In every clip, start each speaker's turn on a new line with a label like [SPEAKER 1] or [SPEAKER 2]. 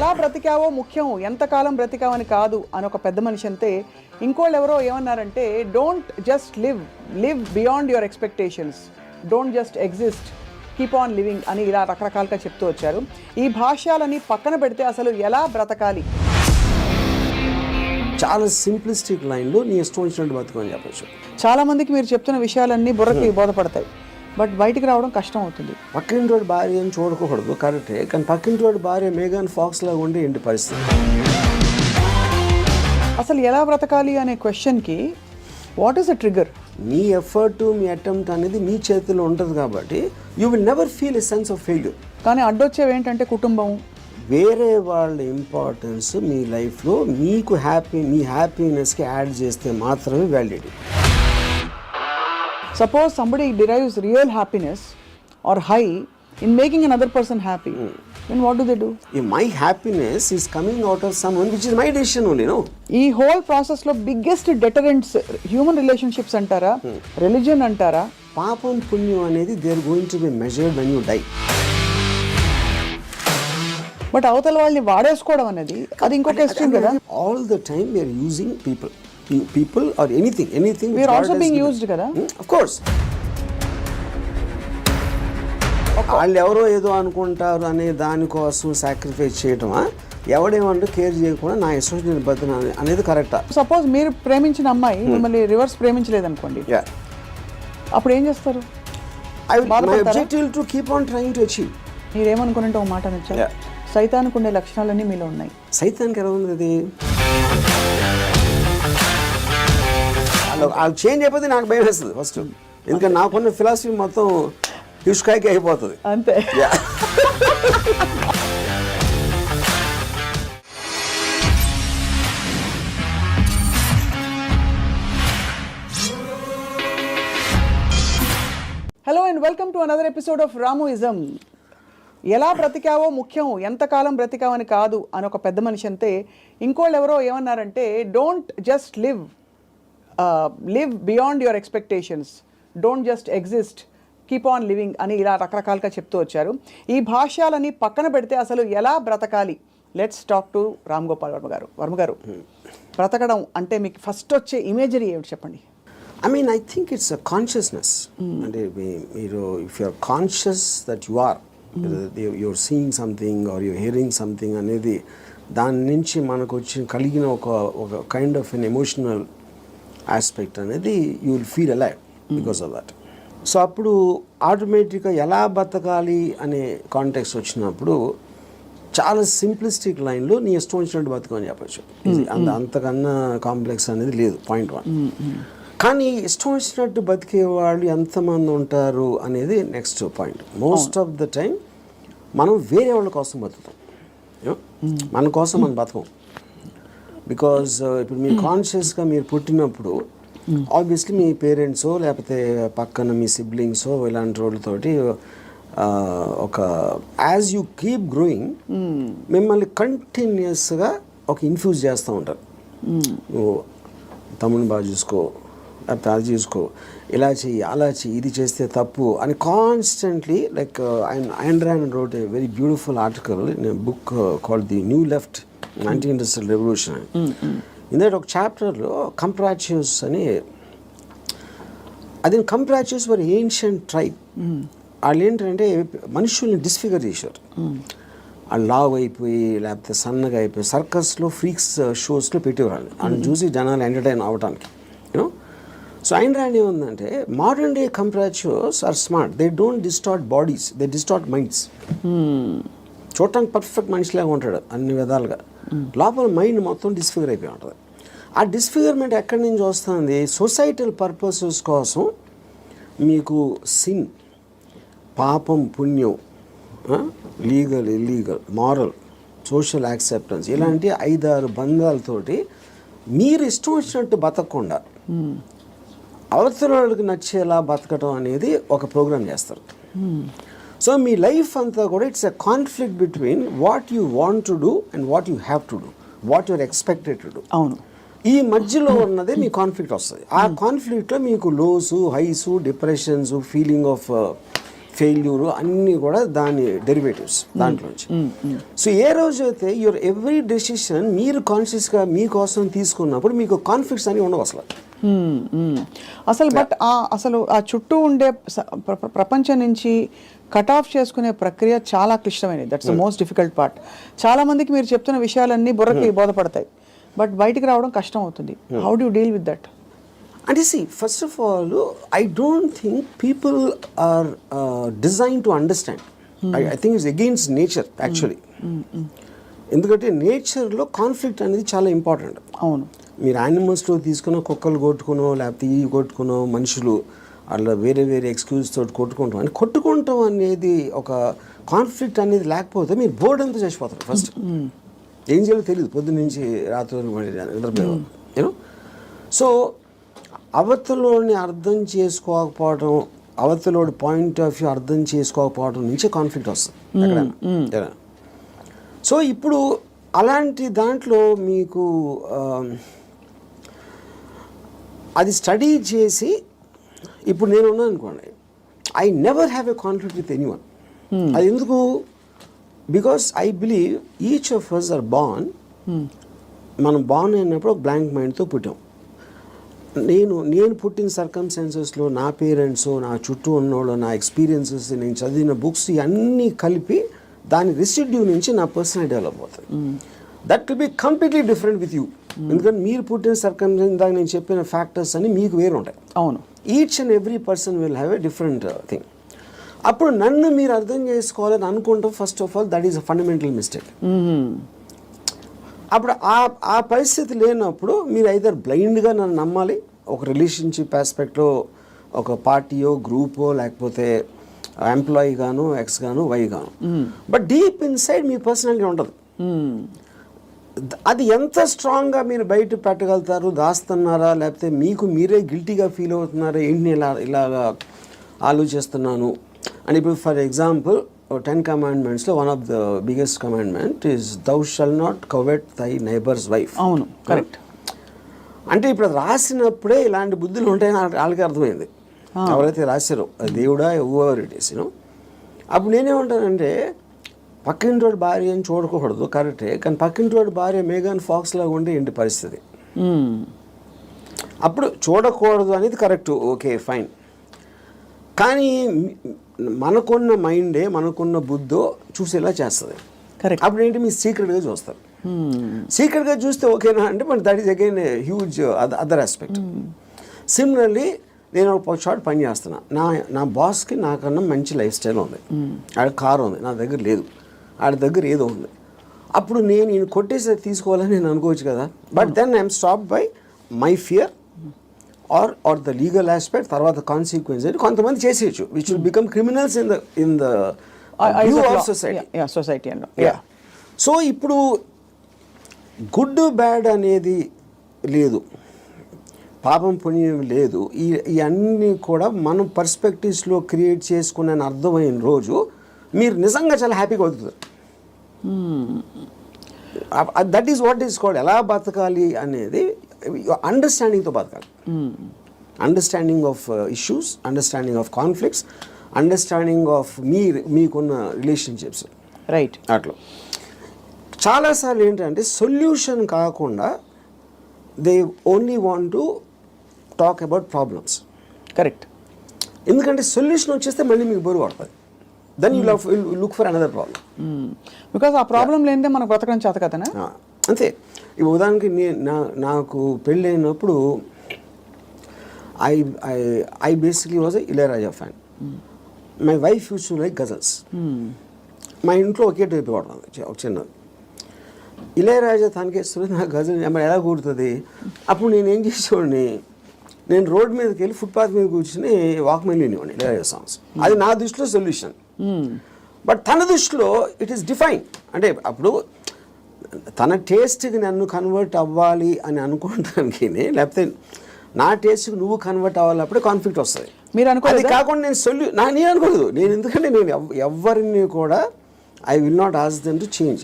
[SPEAKER 1] ఎలా బ్రతికావో ముఖ్యం, ఎంతకాలం బ్రతికావని కాదు అని ఒక పెద్ద మనిషి అంతే. ఇంకోళ్ళు ఎవరో ఏమన్నారంటే, don't just live beyond your expectations, don't just exist, keep on living అని ఇలా రకరకాలుగా చెప్తూ వచ్చారు. ఈ భాష్యాలని పక్కన పెడితే అసలు ఎలా బ్రతకాలి?
[SPEAKER 2] చాలా సింప్లిస్టిక్ లైన్లో నీ ఇష్టం వచ్చినట్టు బతుకని చెప్పచ్చు.
[SPEAKER 1] చాలా మందికి మీరు చెప్తున్న విషయాలన్నీ బుర్రకి బోధపడతాయి, బట్ బయటికి రావడం కష్టం అవుతుంది.
[SPEAKER 2] పక్కింటి వాడి భార్య అని చూడకూడదు, కరెక్టే. కానీ పక్కింటి వాడి భార్య మేఘన్ ఫాక్స్ లాగా ఉండి ఏంటి పరిస్థితి?
[SPEAKER 1] అసలు ఎలా బ్రతకాలి అనే క్వశ్చన్కి what is the trigger?
[SPEAKER 2] Me effort, me attempt అనేది మీ చేతిలో ఉంటుంది కాబట్టి you will never feel a sense of failure.
[SPEAKER 1] కానీ అడ్డొచ్చేవి ఏంటంటే కుటుంబం,
[SPEAKER 2] వేరే వాళ్ళ ఇంపార్టెన్స్ మీ లైఫ్లో మీకు మీ హ్యాపీనెస్కి యాడ్ చేస్తే మాత్రమే validity.
[SPEAKER 1] Suppose somebody derives real happiness or high in making another person happy, then what do?
[SPEAKER 2] If my happiness is coming out of someone which is my decision only, no?
[SPEAKER 1] ఈ whole ప్రాసెస్లో biggest deterrents human relationships అంటారా, religion అంటారా?
[SPEAKER 2] పాపం పుణ్యం అనేది they are going to be measured when you die.
[SPEAKER 1] But అవతల వాళ్ళని వాడేసుకోవడం అనేది అది ఇంకొక ఎక్స్ట్రీమ్ కదా.
[SPEAKER 2] All the time we are using people or anything
[SPEAKER 1] we are also being used kada.
[SPEAKER 2] Of course. వాళ్ళు ఎవరో ఏదో అనుకుంటారు అనే దానికోసం సాక్రిఫైస్ చేయటమా, ఎవడేమంటే కేర్ చేయకుండా నా ఇష్టం నేను బతున్నా అనేది కరెక్టా?
[SPEAKER 1] సపోజ్ మీరు ప్రేమించిన అమ్మాయి మిమ్మల్ని రివర్స్ ప్రేమించలేదు అనుకోండి, అప్పుడు ఏం చేస్తారు?
[SPEAKER 2] My objective to keep on trying to achieve.
[SPEAKER 1] మీరేమనుకున్నట్టు ఒక మాట నచ్చా, సైతానికి ఉండే లక్షణాలన్నీ మీలో ఉన్నాయి.
[SPEAKER 2] సైతానికి ఎలా ఉంది అది? వాళ్ళు చేంజ్ అయిపోతే నాకు భయం వేస్తుంది ఫస్ట్, ఎందుకంటే నాకున్న ఫిలాసఫీ మొత్తం ఇష్కాయకి అయిపోతుంది
[SPEAKER 1] అంతే. Hello and welcome to another episode of Ramuism. ఎలా బ్రతికావో ముఖ్యం, ఎంతకాలం బ్రతికావని కాదు అని ఒక పెద్ద మనిషి అంతే. ఇంకోళ్ళు ఎవరో ఏమన్నారంటే, don't just live beyond your expectations, don't just exist, keep on living అని ఇలా రకరకాలుగా చెప్తూ వచ్చారు. ఈ భాష్యాలని పక్కన పెడితే అసలు ఎలా బ్రతకాలి? Let's talk to Ram Gopal Varma గారు. బ్రతకడం అంటే మీకు ఫస్ట్ వచ్చే ఇమేజరీ ఏమిటి చెప్పండి?
[SPEAKER 2] I think it's a consciousness. అంటే మీరు if you are conscious that you are you're seeing something or you're hearing something అనేది దాని నుంచి మనకు వచ్చి కలిగిన ఒక kind of an emotional aspect అనేది you will feel alive because of that. So అప్పుడు ఆటోమేటిక్గా ఎలా బతకాలి అనే కాంటెక్స్ట్ వచ్చినప్పుడు చాలా సింప్లిస్టిక్ లైన్లో నీ ఇష్టం వచ్చినట్టు బతకని చెప్పచ్చు. అంతకన్నా కాంప్లెక్స్ అనేది లేదు, పాయింట్ 1. కానీ ఇష్టం వచ్చినట్టు బతికే వాళ్ళు ఎంతమంది ఉంటారు అనేది next point. Most of the time మనం వేరే వాళ్ళ కోసం బతుకుతాం, మన కోసం మనం బతకం. బికాజ్ ఇప్పుడు మీరు కాన్షియస్గా మీరు పుట్టినప్పుడు ఆబ్వియస్లీ మీ పేరెంట్సో లేకపోతే పక్కన మీ సిబ్లింగ్సో ఇలాంటి వాళ్ళతోటి ఒక యాజ్ యూ కీప్ గ్రోయింగ్ మిమ్మల్ని కంటిన్యూస్గా ఒక ఇన్ఫ్యూజ్ చేస్తూ ఉంటారు. నువ్వు తమ్ముని బాగా చూసుకో, లేకపోతే అది చూసుకో, ఇలా చెయ్యి, అలా చెయ్యి, ఇది చేస్తే తప్పు అని constantly. Like Ayn Rand wrote a very beautiful article in a book called The New Left, Anti-Industrial Revolution. ఇందులో ఒక చాప్టర్లో కంప్రాచ్యూస్ అని, అది కంప్రాచ్యూస్ వర్ ఏన్షియంట్ ట్రైబ్. వాళ్ళు ఏంటంటే మనుషుల్ని డిస్ఫిగర్ చేశారు. వాళ్ళు లావ్ అయిపోయి లేకపోతే సన్నగా అయిపోయి సర్కస్లో ఫ్రీక్స్ షోస్లో పెట్టేవాళ్ళు, వాళ్ళని చూసి జనాలు ఎంటర్టైన్ అవ్వడానికి. యూనో, సో Ayn Rand ఏముందంటే, modern day comprachicos are smart, they don't distort bodies, they distort minds. చూడటానికి పర్ఫెక్ట్ మనిషిలాగా ఉంటాడు అన్ని విధాలుగా, లోపల మైండ్ మొత్తం డిస్ఫిగర్ అయిపోయి ఉంటుంది. ఆ డిస్ఫిగర్మెంట్ ఎక్కడి నుంచి వస్తుంది? సొసైటల్ పర్పసెస్ కోసం మీకు సిన్, పాపం పుణ్యం, legal illegal, moral, social acceptance, ఇలాంటి 5-6 బంధాలతోటి మీరు ఇష్టం వచ్చినట్టు బతకకుండా అవతల వాళ్ళకి నచ్చేలా బతకటం అనేది ఒక ప్రోగ్రామ్ చేస్తారు. సో మీ లైఫ్ అంతా కూడా it's a conflict between what you want to do and what you have to do, what you're expected to do.
[SPEAKER 1] అవును,
[SPEAKER 2] ఈ మధ్యలో ఉన్నదే మీ కాన్ఫ్లిక్ట్ వస్తుంది. ఆ కాన్ఫ్లిక్ట్లో మీకు లోసు, హైసు, డిప్రెషన్స్, ఫెయిల్యూర్ అన్నీ కూడా దాని డెరివేటివ్స్ దాంట్లోంచి. సో ఏ రోజైతే యువర్ ఎవ్రీ డెసిషన్ మీరు కాన్షియస్గా మీకోసం తీసుకున్నప్పుడు మీకు కాన్ఫ్లిక్ట్స్ అని ఉండవు అసలు.
[SPEAKER 1] అసలు బట్ అసలు ఆ చుట్టూ ఉండే ప్రపంచం నుంచి కట్ ఆఫ్ చేసుకునే ప్రక్రియ చాలా క్లిష్టమైనది. That's the most difficult part. చాలా మందికి మీరు చెప్తున్న విషయాలన్నీ బుర్రకి బోధపడతాయి, బట్ బయటికి రావడం కష్టం అవుతుంది. How do you deal with that?
[SPEAKER 2] అంటే first of all I don't think people are design to understand. I think it's against nature actually. ఎందుకంటే నేచర్లో కాన్ఫ్లిక్ట్ అనేది చాలా ఇంపార్టెంట్.
[SPEAKER 1] అవును,
[SPEAKER 2] మీరు యానిమల్స్లో తీసుకున్న కుక్కలు కొట్టుకునో లేకపోతే ఇవి కొట్టుకునో మనుషులు అట్లా వేరే వేరే ఎక్స్క్యూజ్ తోటి కొట్టుకుంటాం అని కొట్టుకుంటాం అనేది ఒక కాన్ఫ్లిక్ట్ అనేది లేకపోతే మీరు బోర్డు అంతా చచ్చిపోతారు. ఫస్ట్ ఏం చేయాలో తెలియదు, పొద్దున్న నుంచి రాత్రి నిద్రపోయాం యూనో. సో అవతలోని అర్థం చేసుకోకపోవడం, అవతలోడి పాయింట్ ఆఫ్ వ్యూ అర్థం చేసుకోకపోవడం నుంచి కాన్ఫ్లిక్ట్ వస్తుంది ఎక్కడైనా. సో ఇప్పుడు అలాంటి దాంట్లో మీకు అది స్టడీ చేసి ఇప్పుడు నేను ఉన్నాను అనుకోండి, I never have a conflict with anyone. అది ఎందుకు? Because I believe each of us are born. మనం బార్న్ అయినప్పుడు ఒక బ్లాంక్ మైండ్తో పుట్టాం. నేను పుట్టిన సర్కమ్స్టాన్సెస్లో నా పేరెంట్స్, నా చుట్టూ ఉన్నోళ్ళు, నా ఎక్స్పీరియన్సెస్, నేను చదివిన బుక్స్ ఇవన్నీ కలిపి దాని రెసిడ్యూ నుంచి నా పర్సనాలిటీ డెవలప్ అవుతుంది. That will be completely different with you. ఎందుకంటే మీరు పుట్టిన సర్కమ్స్టాన్స్ దాకా నేను చెప్పిన ఫ్యాక్టర్స్ అన్ని మీకు వేరు ఉంటాయి.
[SPEAKER 1] అవును,
[SPEAKER 2] each and every person will have a different thing. అప్పుడు నన్ను మీరు అర్థం చేసుకోవాలని అనుకుంటాం. First of all that is a fundamental mistake. అప్పుడు ఆ పరిస్థితి లేనప్పుడు మీరు ఐదర్ బ్లైండ్గా నన్ను నమ్మాలి, ఒక రిలేషన్షిప్ ఆస్పెక్ట్లో ఒక పార్టీయో గ్రూపో లేకపోతే ఎంప్లాయీ గాను, ఎక్స్ గాను, వై గాను. But deep inside me personality ఉండదు. అది ఎంత స్ట్రాంగ్గా మీరు బయట పెట్టగలుగుతారు, దాస్తున్నారా లేకపోతే మీకు మీరే గిల్టీగా ఫీల్ అవుతున్నారా, ఏంటి ఇలాగా ఆలోచిస్తున్నాను అని. ఇప్పుడు ఫర్ ఎగ్జాంపుల్ 10 commandmentsలో one of the biggest commandment is thou shall not covet thy neighbour's wife.
[SPEAKER 1] అవును, కరెక్ట్.
[SPEAKER 2] అంటే ఇప్పుడు రాసినప్పుడే ఇలాంటి బుద్ధులు ఉంటాయని వాళ్ళకి అర్థమైంది, ఎవరైతే రాశారో దేవుడా ఎవర్ ఇట్ ఈస్ యూనో. అప్పుడు నేనేమంటానంటే పక్కింటోడి భార్య అని చూడకూడదు, కరెక్టే, కానీ పక్కింటోడి భార్య మేఘన్ ఫాక్స్ లాగా ఉండే ఏంటి పరిస్థితి? అప్పుడు చూడకూడదు అనేది కరెక్ట్, ఓకే ఫైన్. కానీ మనకున్న మైండే, మనకున్న బుద్ధో చూసేలా చేస్తుంది.
[SPEAKER 1] కరెక్ట్.
[SPEAKER 2] అప్పుడు ఏంటి మీరు సీక్రెట్గా చూస్తారు. సీక్రెట్గా చూస్తే ఓకేనా అంటే but that is again a huge other aspect. Similarly నేను ఒక షార్ట్ పని చేస్తున్నా, నా బాస్కి నాకన్నా మంచి లైఫ్ స్టైల్ ఉంది, ఆడ కారు ఉంది, నా దగ్గర లేదు, ఆడ దగ్గర ఏదో ఉంది. అప్పుడు నేను ఈయన కొట్టేసి తీసుకోవాలని నేను అనుకోవచ్చు కదా. But then I'm stop by my fear or the legal aspect, తర్వాత కాన్సిక్వెన్స్ అని కొంతమంది చేసేయచ్చు, which will become criminals in the view of society. So ఇప్పుడు గుడ్ బ్యాడ్ అనేది లేదు, పాపం పుణ్యం లేదు. ఇవన్నీ కూడా మనం పర్స్పెక్టివ్స్లో క్రియేట్ చేసుకునే అర్థమైన రోజు మీరు నిజంగా చాలా హ్యాపీగా బతుకుతారు. That is what is called ఎలా బతకాలి అనేది అండర్స్టాండింగ్తో బతకాలి. Understanding of issues, understanding of conflicts, understanding of మీకున్న రిలేషన్షిప్స్.
[SPEAKER 1] రైట్.
[SPEAKER 2] అట్లా చాలాసార్లు ఏంటంటే సొల్యూషన్ కాకుండా they only want to talk about problems.
[SPEAKER 1] Correct.
[SPEAKER 2] ఎందుకంటే సొల్యూషన్ వచ్చేస్తే మళ్ళీ మీకు బరువు పడుతుంది. Then you look for another problem.
[SPEAKER 1] Because ఆ ప్రాబ్లం లేనిదే మనకు బ్రతకడం చేత కదనా.
[SPEAKER 2] అంతే. ఈ ఉదాహరణకి నాకు పెళ్ళి అయినప్పుడు I basically was Ilaiyaraaja fan. My wife use to like ghazals. మా ఇంట్లో ఒకే టైప్ పడుతుంది, ఒక చిన్నది. ఇళయరాజా తనకేస్తుంది, నాకు గజల్ మరి ఎలా కూడుతుంది. అప్పుడు నేను ఏం చేసేవాడిని, నేను రోడ్ మీదకి వెళ్ళి ఫుట్పాత్ మీద కూర్చుని వాక్మెన్ వినేవాడిని ఇళయరాజా సాంగ్స్. అది నా దృష్టిలో సొల్యూషన్. బట్ తన దృష్టిలో ఇట్ ఈస్ డిఫైన్. అంటే అప్పుడు తన టేస్ట్కి నన్ను కన్వర్ట్ అవ్వాలి అని అనుకోవడానికి, లేకపోతే నా టేస్ట్కి నువ్వు కన్వర్ట్ అవ్వాలప్పుడే కాన్ఫ్లిక్ట్ వస్తుంది.
[SPEAKER 1] మీరు అనుకోవాలి.
[SPEAKER 2] అది కాకుండా నేను అనుకోలేదు. నేను ఎందుకంటే నేను ఎవరిని కూడా I will not ask them to change.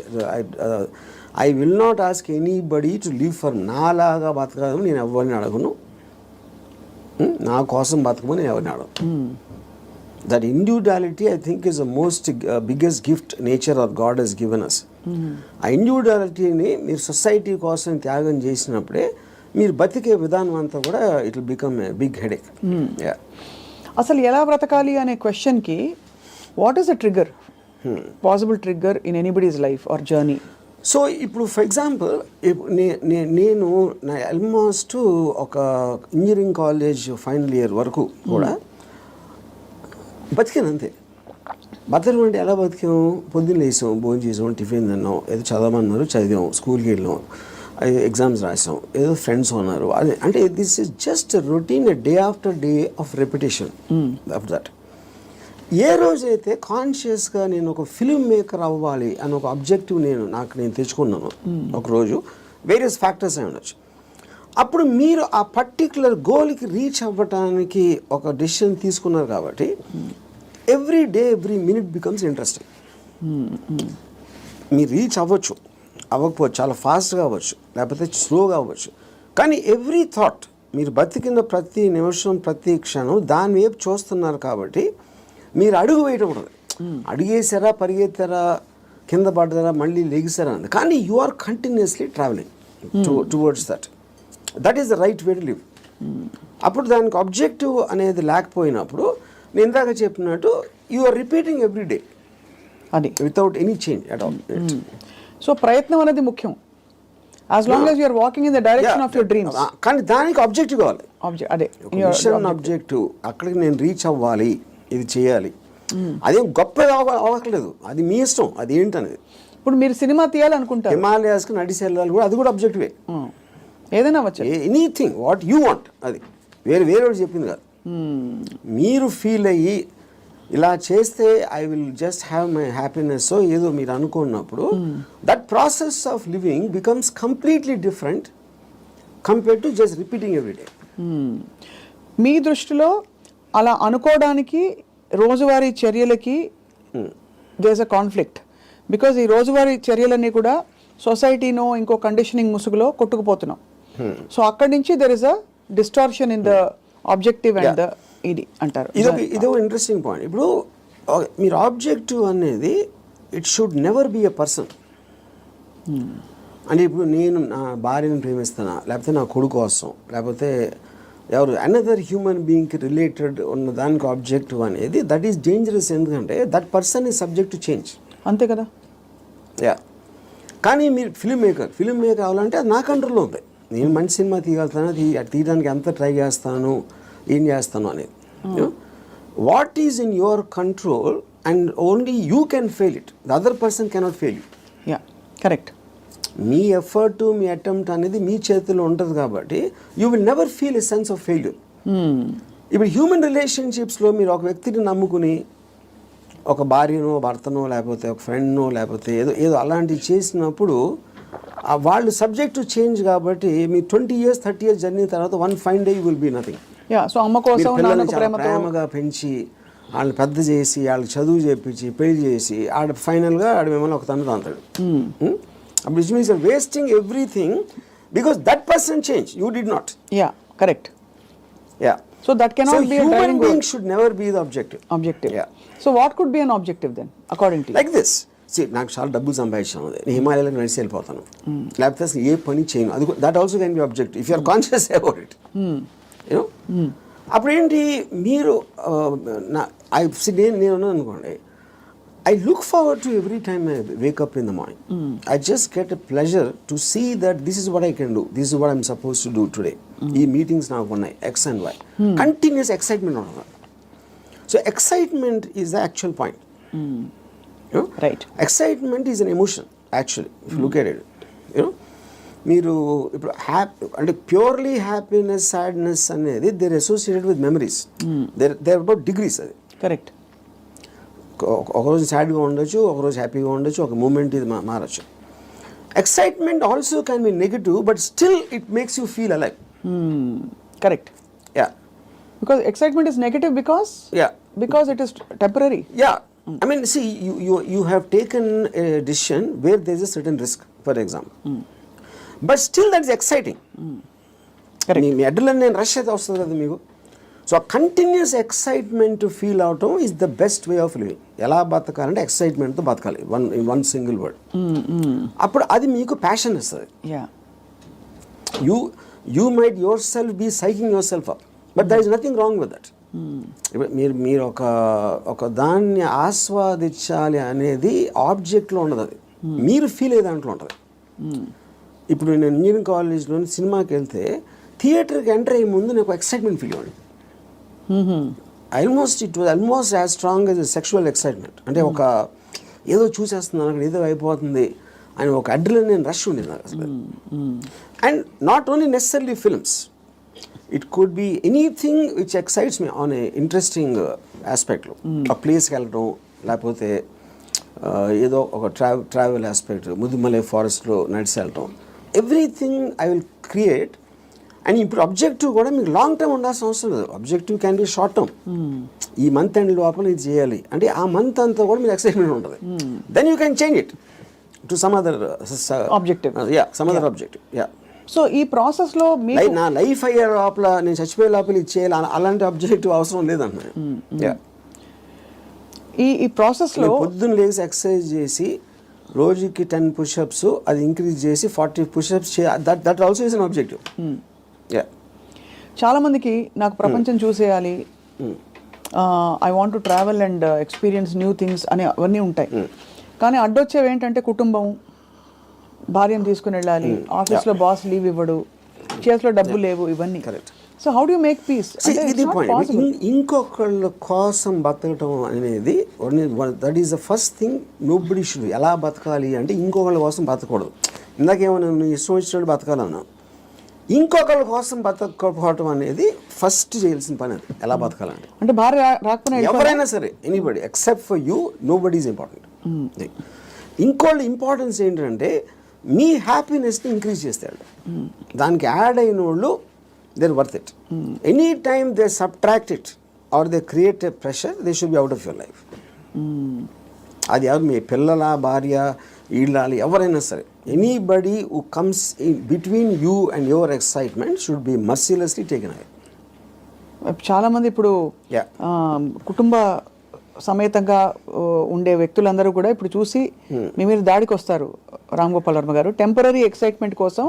[SPEAKER 2] I will not ask anybody to live for నాలాగా బతకదని నేను ఎవరిని అడగను, నా కోసం బతకమని ఎవరిని అడగను. That individuality, I think, is the most biggest gift nature or God has given us. ఆ ఇండివిజువాలిటీని మీరు సొసైటీ కోసం త్యాగం చేసినప్పుడే మీరు బతికే విధానం అంతా కూడా it will become a big headache.
[SPEAKER 1] అసలు ఎలా బ్రతకాలి అనే క్వశ్చన్కి what is the trigger, possible trigger in anybody's life or journey?
[SPEAKER 2] So ఇప్పుడు ఫర్ ఎగ్జాంపుల్ నేను నా ఆల్మోస్ట్ ఒక ఇంజనీరింగ్ కాలేజ్ ఫైనల్ ఇయర్ వరకు కూడా బతికాను అంతే. బతకడం అంటే ఎలా బతికాము? పొద్దున్న లేసాం, భోజనం చేసాం, టిఫిన్ తిన్నాం, ఏదో చదవమన్నారు చదివాం, స్కూల్కి వెళ్ళాం, ఎగ్జామ్స్ రాసాం, ఏదో ఫ్రెండ్స్ ఉన్నారు. అదే అంటే this is just routine, day after day of repetition of that. ఏ రోజైతే కాన్షియస్గా నేను ఒక ఫిల్మ్ మేకర్ అవ్వాలి అని ఒక అబ్జెక్టివ్ నేను తెచ్చుకున్నాను ఒకరోజు, వేరియస్ ఫ్యాక్టర్స్ అయి ఉండొచ్చు, అప్పుడు మీరు ఆ పర్టిక్యులర్ గోల్కి రీచ్ అవ్వటానికి ఒక డెసిషన్ తీసుకున్నారు కాబట్టి every day every minute becomes interesting. మీరు రీచ్ అవ్వకపోవచ్చు, చాలా ఫాస్ట్గా అవ్వచ్చు, లేకపోతే స్లోగా అవ్వచ్చు, కానీ ఎవ్రీ థాట్, మీరు బతికిన ప్రతి నిమిషం ప్రతి క్షణం దాని వైపు చూస్తున్నారు కాబట్టి మీరు అడుగు వేయటం ఉండదు. అడిగేసారా, పరిగెత్తారా, కింద పడ్డారా, మళ్ళీ లెగిసారా అని, కానీ you are continuously travelling towards that is the right way to live. అప్పుడు దానికి ఆబ్జెక్టివ్ అనేది లేకపోయినప్పుడు నేను ఇందాక చెప్పినట్టు you are repeating every day
[SPEAKER 1] అది
[SPEAKER 2] without any change at all.
[SPEAKER 1] So ప్రయత్నం అనేది ముఖ్యం, as long as you are walking in the direction of your dreams.
[SPEAKER 2] కానీ దానికి ఆబ్జెక్టివ్ కావాలి,
[SPEAKER 1] అదే
[SPEAKER 2] మిషన్ ఆబ్జెక్టివ్. అక్కడికి నేను రీచ్ అవ్వాలి, ఇది చేయాలి, అదేం గొప్ప అవ్వట్లేదు, అది మీ ఇష్టం, అది ఏంటనేది.
[SPEAKER 1] ఇప్పుడు మీరు సినిమా తీయాలనుకుంటారు,
[SPEAKER 2] హిమాలయాస్కి నడిచి వెళ్ళాలి కూడా, అది కూడా అబ్జెక్టివే.
[SPEAKER 1] ఏదైనా అవ్వచ్చు,
[SPEAKER 2] ఎనీథింగ్ వాట్ యూ వాంట్, అది వేరే చెప్పింది కాదు. మీరు ఫీల్ అయ్యి ఇలా చేస్తే I will just have my happiness ఏదో మీరు అనుకున్నప్పుడు that process of living becomes completely different compare to just repeating every day.
[SPEAKER 1] మీ దృష్టిలో అలా అనుకోవడానికి రోజువారీ చర్యలకి there is a conflict, because ఈ రోజువారీ చర్యలన్నీ కూడా సొసైటీనో ఇంకో కండిషనింగ్ ముసుగులో కొట్టుకుపోతున్నాం. సో అక్కడి నుంచి there is a distortion in the objective and the ఇది అంటారు.
[SPEAKER 2] ఇదో ఇంట్రెస్టింగ్ పాయింట్. ఇప్పుడు మీరు ఆబ్జెక్టివ్ అనేది it should never be a person. అంటే ఇప్పుడు నేను నా భార్యను ప్రేమిస్తానా, లేకపోతే నా కొడుకు కోసం, లేకపోతే ఎవరు అనదర్ హ్యూమన్ బీయింగ్కి రిలేటెడ్ ఉన్న దానికి ఆబ్జెక్టివ్ అనేది దట్ ఈస్ డేంజరస్. ఎందుకంటే that person is subject to change.
[SPEAKER 1] అంతే కదా.
[SPEAKER 2] యా, కానీ మీరు ఫిల్మ్ మేకర్ అవ్వాలంటే అది నా కంట్రోల్లో ఉంది. నేను మంచి సినిమా తీయగలుగుతాను, తీయడానికి ఎంత ట్రై చేస్తాను, ఏం చేస్తాను అనేది. What is in your control and only you can fail it, the other person cannot fail you.
[SPEAKER 1] Yeah, correct.
[SPEAKER 2] Me effort, me attempt అనేది మీ చేతిలో ఉంటుంది కాబట్టి you will never feel a sense of failure. ఇప్పుడు human రిలేషన్షిప్స్లో మీరు ఒక వ్యక్తిని నమ్ముకుని ఒక భార్యనో, భర్తనో, లేకపోతే ఒక ఫ్రెండ్నో, లేకపోతే ఏదో అలాంటివి చేసినప్పుడు వాళ్ళు సబ్జెక్ట్ టు చేంజ్ కాబట్టి మీ 20 years 30 years జర్నీ తర్వాత one fine day you will be nothing.
[SPEAKER 1] So అమ్మ కోసం
[SPEAKER 2] ప్రేమగా పెంచి వాళ్ళని పెద్ద చేసి వాళ్ళకి చదువు చేపించి పెళ్లి చేసి ఫైనల్గా మిమ్మల్ని ఒక తండ్రి అంటాడు. అప్పుడు it means wasting everything because that person change, you did not.
[SPEAKER 1] Yeah, correct.
[SPEAKER 2] Yeah,
[SPEAKER 1] so that cannot be a driving
[SPEAKER 2] being should never be the objective.
[SPEAKER 1] Yeah. So what could be an objective then according to you?
[SPEAKER 2] Like this. See, నాకు చాలా డబ్బులు సంపాదించాను, నేను హిమాలయాలకు నడిచి వెళ్ళిపోతాను, లేకపోతే అసలు ఏ పని చేయను, అది that also can be objective if you are conscious about it. You know, అప్పుడు ఏంటి మీరు నేను అనుకోండి, I look forward to every time I wake up in the morning. I just get a pleasure to see that this is what I can do. This is what I'm supposed to do today. ఈ meetings నాకు ఉన్నాయి X and Y. Continuous excitement on that. So excitement is the actual point. You know?
[SPEAKER 1] Right.
[SPEAKER 2] Excitement is an emotion actually. If you look at it, you know, మీరు ఇప్పుడు అంటే purely happiness, sadness అనేది they're associated with memories. They're about degrees. అది
[SPEAKER 1] correct.
[SPEAKER 2] ఒకరోజు సాడ్గా ఉండొచ్చు, ఒకరోజు హ్యాపీగా ఉండొచ్చు, ఒక మూమెంట్ ఇది మారచ్చు. Excitement also can be negative but still it makes you feel alive.
[SPEAKER 1] Correct.
[SPEAKER 2] Yeah,
[SPEAKER 1] because excitement is negative because it is temporary.
[SPEAKER 2] Yeah, I mean, see, you have taken a decision where there is a certain risk, for example, but still that is exciting.
[SPEAKER 1] Correct.
[SPEAKER 2] Me adrenaline rush అయితే వస్తుంది కదా మీకు. So continuous excitement feel అవటం is the best way of living. ఎలా బతకాలంటే ఎక్సైట్మెంట్తో బతకాలి, one single word. అప్పుడు అది మీకు ప్యాషన్ ఇస్తుంది. You might yourself be psyching yourself up, but there is nothing wrong with that. మీరు ఒక దాన్ని ఆస్వాదించాలి అనేది ఆబ్జెక్ట్లో ఉండదు, అది మీరు ఫీల్ అయ్యే దాంట్లో ఉంటుంది. ఇప్పుడు నేను ఇంజనీరింగ్ కాలేజ్లోని సినిమాకి వెళ్తే థియేటర్కి ఎంటర్ అయ్యే ముందు నాకు ఎక్సైట్మెంట్ ఫీల్ అవ్వండి. It was almost as strong as sexual excitement. అంటే ఒక ఏదో చూసేస్తున్నాను అక్కడ ఏదో అయిపోతుంది అని ఒక అడ్రినలిన్ రష్ ఉండేది నాకు అసలు. And not only necessary films, it could be anything which excites me on a interesting ఆస్పెక్ట్లో. ఆ ప్లేస్కి వెళ్ళడం, లేకపోతే ఏదో ఒక ట్రావెల్ ఆస్పెక్ట్, ముదుమలై ఫారెస్ట్లో నడిచి వెళ్ళటం, everything I will create. And ఇప్పుడు అబ్జెక్టివ్ కూడా మీకు లాంగ్ టర్మ్ ఉండాల్సిన అవసరం లేదు. Objective can be short term. ఈ మంత్ ఎండ్ లోపల ఇది చేయాలి అంటే ఆ మంత్ అంతా కూడా మీకు ఎక్సైట్మెంట్ ఉంటుంది. Then you can change it to some other
[SPEAKER 1] objective.
[SPEAKER 2] Some other objective.
[SPEAKER 1] So ఈ ప్రాసెస్లో
[SPEAKER 2] నా లైఫ్ అయ్యే లోపల, నేను చచ్చిపోయే లోపల ఇది చేయాలి అలాంటి అబ్జెక్టివ్ అవసరం లేదన్న.
[SPEAKER 1] ఈ ప్రాసెస్లో
[SPEAKER 2] పొద్దున్న లేచి ఎక్సర్సైజ్ చేసి రోజుకి 10 పుషప్స్ అది ఇంక్రీజ్ చేసి 40 pushups that also is an objective.
[SPEAKER 1] చాలా మందికి నాకు ప్రపంచం చూసేయాలి, I want to travel and experience new things అని అవన్నీ ఉంటాయి. కానీ అడ్డొచ్చేవి ఏంటంటే కుటుంబం, భార్యను తీసుకుని వెళ్ళాలి, ఆఫీస్లో బాస్ లీవ్ ఇవ్వడు, చేతిలో డబ్బు లేవు, ఇవన్నీ. So how do you make peace?
[SPEAKER 2] ఇది పాయింట్. ఇంకొకళ్ళ కోసం బతకటం అనేది that is the first thing nobody should. ఎలా బతకాలి అంటే ఇంకొకళ్ళ కోసం బతకూడదు. ఇందాకేమన్నా నువ్వు ఇష్టం వచ్చినట్టు బతకాలన్నా, ఇంకొకళ్ళ కోసం బతకపోవటం అనేది ఫస్ట్ చేయాల్సిన పని. అది ఎలా బతకాలంటే,
[SPEAKER 1] అంటే భార్య రాకపోయినా
[SPEAKER 2] ఎవరైనా సరే, anybody except for you, nobody is important. ఇంకోళ్ళ ఇంపార్టెన్స్ ఏంటంటే మీ హ్యాపీనెస్ని ఇంక్రీజ్ చేస్తాడు. దానికి యాడ్ అయిన వాళ్ళు they're worth it. Anytime they subtract it or they create a pressure, they should be out of your life. అది ఎవరు, మీ పిల్లల, భార్య, ఇళ్ళాలి, ఎవరైనా సరే, anybody who comes in between you and your excitement should be mercilessly taken away.
[SPEAKER 1] చాలామంది ఇప్పుడు కుటుంబ సమేతంగా ఉండే వ్యక్తులందరూ కూడా ఇప్పుడు చూసి మీ మీద దాడికి వస్తారు. రామ్ గోపాల్ వర్మ గారు, టెంపరీ ఎక్సైట్మెంట్ కోసం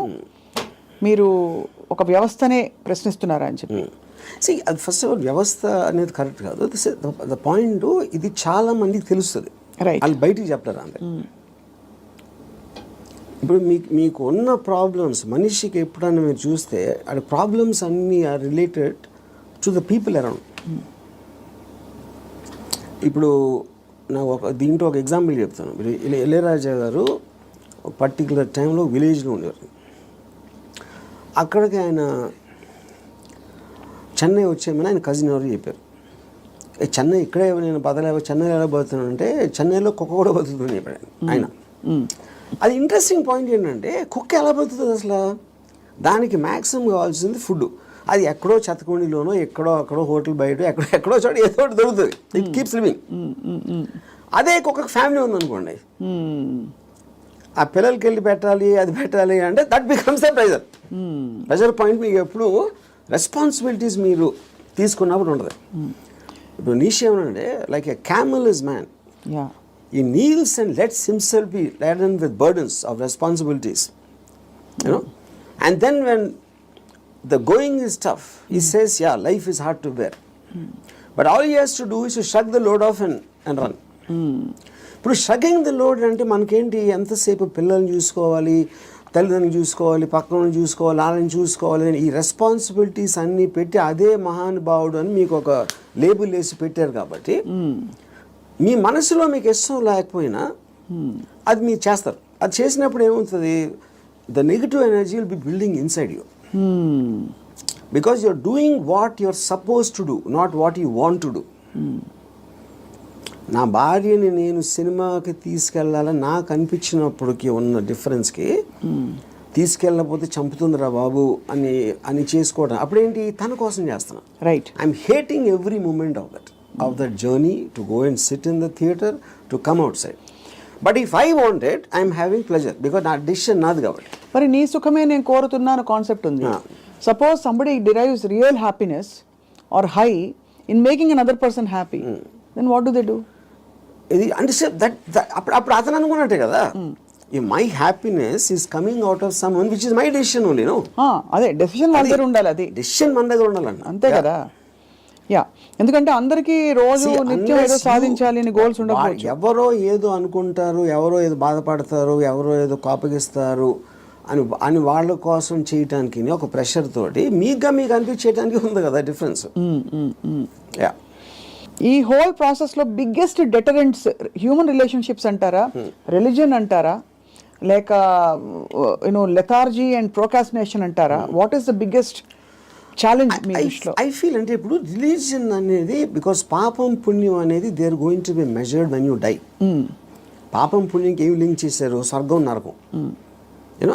[SPEAKER 1] మీరు ఒక వ్యవస్థనే ప్రశ్నిస్తున్నారా అని చెప్పి.
[SPEAKER 2] అది ఫస్ట్ ఆఫ్ ఆల్ వ్యవస్థ అనేది కరెక్ట్ కాదు. ద పాయింట్, ఇది చాలా మందికి తెలుస్తుంది, వాళ్ళు బయటికి చెప్తారు అంతే. ఇప్పుడు మీకు ఉన్న ప్రాబ్లమ్స్, మనిషికి ఎప్పుడన్నా మీరు చూస్తే ఆ ప్రాబ్లమ్స్ అన్నీ are related to the people around. ఇప్పుడు నాకు దీంట్లో ఒక ఎగ్జాంపుల్ చెప్తాను. ఇళయరాజా గారు పర్టికులర్ టైంలో విలేజ్లో ఉండేవారు. అక్కడికి ఆయన చెన్నై వచ్చేమని ఆయన కజిన్ ఎవరు చెప్పారు. చెన్నై ఇక్కడే నేను బతలేవో, చెన్నైలో ఎలా బతుకుతున్నాను అంటే చెన్నైలో కుక్క కూడా బతుకుతుంది చెప్పాడు ఆయన. అది ఇంట్రెస్టింగ్ పాయింట్ ఏంటంటే, కుక్క ఎలా బతుకుతుంది అసలు? దానికి మ్యాక్సిమం కావాల్సింది ఫుడ్. అది ఎక్కడో చెత్తకుండిలోనో, ఎక్కడో అక్కడో హోటల్ బయట ఎక్కడో చోట ఏదో ఒకటి దొరుకుతుంది. It keeps living. అదే కుక్కకి ఫ్యామిలీ ఉందనుకోండి, ఆ పిల్లలకి వెళ్ళి పెట్టాలి, అది పెట్టాలి అంటే that becomes the pressure. Pressure point మీకు ఎప్పుడు రెస్పాన్సిబిలిటీస్ మీరు తీసుకున్నప్పుడు ఉంటుంది. ఇప్పుడు నీషే ఏమనంటే, like a camel is man, he kneels and lets himself be laden with burdens of responsibilities, you know. And then when the going is tough, he says, yeah, life is hard to bear. But all he has to do is to shrug the load off and run. ఇప్పుడు షగింగ్ the load అంటే మనకేంటి, ఎంతసేపు పిల్లల్ని చూసుకోవాలి, తల్లిదండ్రులు చూసుకోవాలి, పక్కన చూసుకోవాలి, వాళ్ళని చూసుకోవాలి, ఈ రెస్పాన్సిబిలిటీస్ అన్నీ పెట్టి అదే మహానుభావుడు అని మీకు ఒక లేబుల్ వేసి పెట్టారు. కాబట్టి మీ మనసులో మీకు ఇష్టం లేకపోయినా అది మీరు చేస్తారు. అది చేసినప్పుడు ఏమవుతుంది, the negative energy will be building inside you, because you're doing what you're suppose to do, not what you want to do. నా భార్యని నేను సినిమాకి తీసుకెళ్ళాలని నాకు అనిపించినప్పటికీ ఉన్న డిఫరెన్స్కి, తీసుకెళ్ళకపోతే చంపుతుందిరా బాబు అని చేసుకోవడం అప్పుడేంటి, తన కోసం చేస్తున్నా.
[SPEAKER 1] Right.
[SPEAKER 2] I'm hating every moment of that journey to go and sit in the theatre, to come outside. But if I want it, I'm having pleasure, because నా డిసిషన్ నాది కాబట్టి.
[SPEAKER 1] మరి నీ సుఖమే నేను కోరుతున్నాను కాన్సెప్ట్ ఉంది. Suppose somebody derives real happiness or high in making another person happy, then what do they do?
[SPEAKER 2] ఇది అంటే దట్ అప్పుడు అతను అనుకున్నట్టే కదా, my happiness is coming out of someone which is my decision only. No,
[SPEAKER 1] అదే decision మన దగ్గర ఉండాలి, అది
[SPEAKER 2] డెసిషన్ మన దగ్గర ఉండాలండి,
[SPEAKER 1] అంతే కదా. యా, ఎందుకంటే అందరికీ రోజు నిత్యం ఏదో సాధించాలి అని గోల్స్ ఉండకపోవచ్చు.
[SPEAKER 2] ఎవరో ఏదో అనుకుంటారు, ఎవరో ఏదో బాధపడతారు, ఎవరో ఏదో కోపగిస్తారు అని వాళ్ళ కోసం చేయటానికి ఒక ప్రెషర్ తోటి మీకు అనిపించేయడానికి ఉంది కదా డిఫరెన్స్. యా,
[SPEAKER 1] ఈ హోల్ ప్రాసెస్ లో బిగ్గెస్ట్ డెటరెంట్స్ హ్యూమన్ రిలేషన్షిప్స్ అంటారా, రిలీజన్ అంటారా, లేక లెథార్జీ అండ్ ప్రోకాస్టినేషన్ అంటారా? What is the biggest challenge మీ దృష్టిలో?
[SPEAKER 2] ఐ ఫీల్ అంటే ఇప్పుడు రిలీజియన్ అనేది, బికాస్ పాపం పుణ్యం అనేది they are going to be measured when you die. పాపం పుణ్యంకి ఏమి లింక్ చేశారు? స్వర్గం నరకం.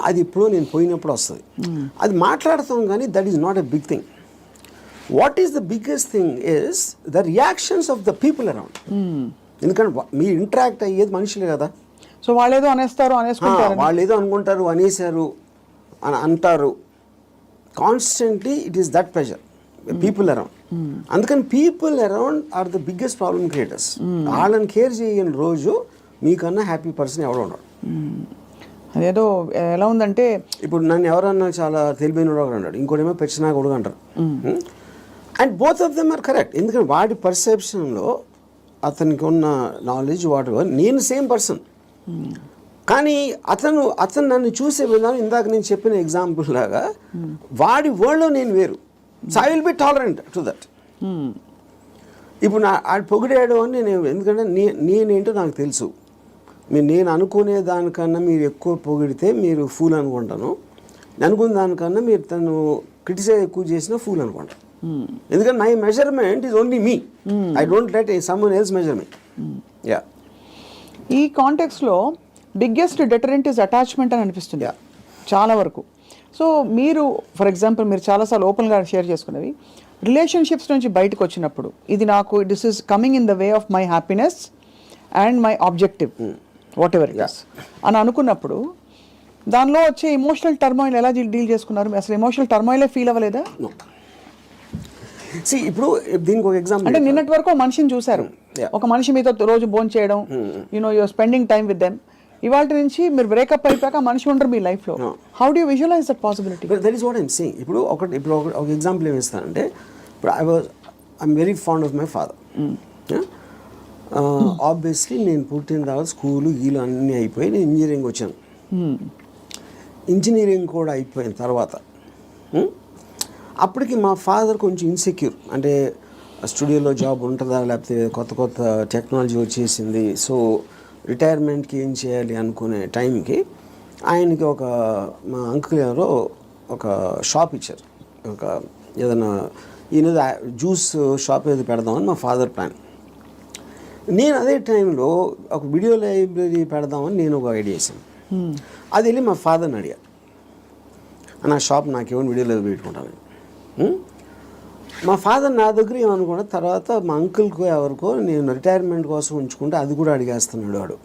[SPEAKER 2] అది ఇప్పుడు నేను పోయినప్పుడు వస్తుంది, అది మాట్లాడతాం కానీ that is not a big thing. What is the biggest thing is the reactions of the people around. ఎందుకంటే మీరు ఇంటరాక్ట్ అయ్యేది మనుషులే కదా.
[SPEAKER 1] సో వాళ్ళేదో అనేస్తారు,
[SPEAKER 2] వాళ్ళు ఏదో అనుకుంటారు, అనేసారు అని అంటారు. Constantly it is that pressure, people around. అందుకని people around are the biggest problem creators. వాళ్ళని కేర్ చేయని రోజు మీకన్నా హ్యాపీ పర్సన్ ఎవరు ఉండరు.
[SPEAKER 1] అదేదో ఎలా ఉందంటే,
[SPEAKER 2] ఇప్పుడు నన్ను ఎవరన్నా చాలా తెలివైన వాడు అన్నాడు, ఇంకోటేమో పెచ్చినా కొడుకు అంటారు. And both of them are correct. ఎందుకంటే వాడి పర్సెప్షన్లో అతనికి ఉన్న నాలెడ్జ్ వాటి, నేను సేమ్ పర్సన్, కానీ అతను నన్ను చూసే విధానం ఇందాక నేను చెప్పిన ఎగ్జాంపుల్ లాగా వాడి వరల్డ్లో నేను వేరు. So I will be tolerant to that. ఇప్పుడు ఆడు పొగిడాడు అని నేను, ఎందుకంటే నేనేంటో నాకు తెలుసు. నేను అనుకునే దానికన్నా మీరు ఎక్కువ పొగిడితే మీరు ఫూల్ అనుకుంటాను, అనుకున్న దానికన్నా మీరు తను క్రిటిసైజ్ ఎక్కువ చేసిన ఫూల్ అనుకుంటాను. ఎందుకంటే my measurement is only me, I don't let someone else measure me. Yeah,
[SPEAKER 1] ఈ కాంటెక్స్లో బిగ్గెస్ట్ డెటరెంట్ ఇస్ అటాచ్మెంట్ అని అనిపిస్తుంది చాలా వరకు. సో మీరు ఫర్ ఎగ్జాంపుల్ మీరు చాలాసార్లు ఓపెన్గా షేర్ చేసుకునేవి, రిలేషన్షిప్స్ నుంచి బయటకు వచ్చినప్పుడు ఇది నాకు this is coming in the way of my happiness and my objective what ever it is అని అనుకున్నప్పుడు దానిలో వచ్చే ఎమోషనల్ టర్మాయిల్ ఎలా డీల్ చేసుకున్నారు? అసలు ఎమోషనల్ టర్మాయిలే ఫీల్ అవ్వలేదా?
[SPEAKER 2] ఇప్పుడు దీనికి ఒక ఎగ్జాంపుల్,
[SPEAKER 1] అంటే నిన్నటి వరకు మనిషిని చూశారు, ఒక మనిషి మీతో రోజు భోజనం చేయడం, you're spending time with them. ఇవాళ నుంచి మీరు బ్రేకప్ అయిపోయాక మనిషి ఉండరు మీ లైఫ్లో. How do visualize that possibility?
[SPEAKER 2] That is what I'm saying. ఇప్పుడు ఒక ఎగ్జాంపుల్ ఏమి ఇస్తానంటే, ఇప్పుడు I'm very fond of my father. Obviously నేను పుట్టిన తర్వాత స్కూలు గీలు అన్నీ అయిపోయి నేను ఇంజనీరింగ్ వచ్చాను. ఇంజనీరింగ్ కూడా అయిపోయిన తర్వాత అప్పటికి మా ఫాదర్ కొంచెం ఇన్సెక్యూర్, అంటే స్టూడియోలో జాబ్ ఉంటుందా, లేకపోతే కొత్త టెక్నాలజీ వచ్చేసింది, సో రిటైర్మెంట్కి ఏం చేయాలి అనుకునే టైంకి ఆయనకి మా అంకుల్ ఎవరో ఒక షాప్ ఇచ్చారు, ఒక ఏదైనా ఈయన జ్యూస్ షాప్ ఏదో పెడదామని మా ఫాదర్ ప్లాన్. నేను అదే టైంలో ఒక వీడియో లైబ్రరీ పెడదామని నేను ఒక ఐడియా వేసాను. అది వెళ్ళి మా ఫాదర్ని అడిగా, నా షాప్ నాకేమైనా వీడియో లైబ్రరీ పెట్టుకుంటాను. మా ఫాదర్ నా దగ్గర ఏమనుకున్నా, తర్వాత మా అంకుల్కో ఎవరికో నేను రిటైర్మెంట్ కోసం ఉంచుకుంటే అది కూడా అడిగేస్తున్నాడు వాడు.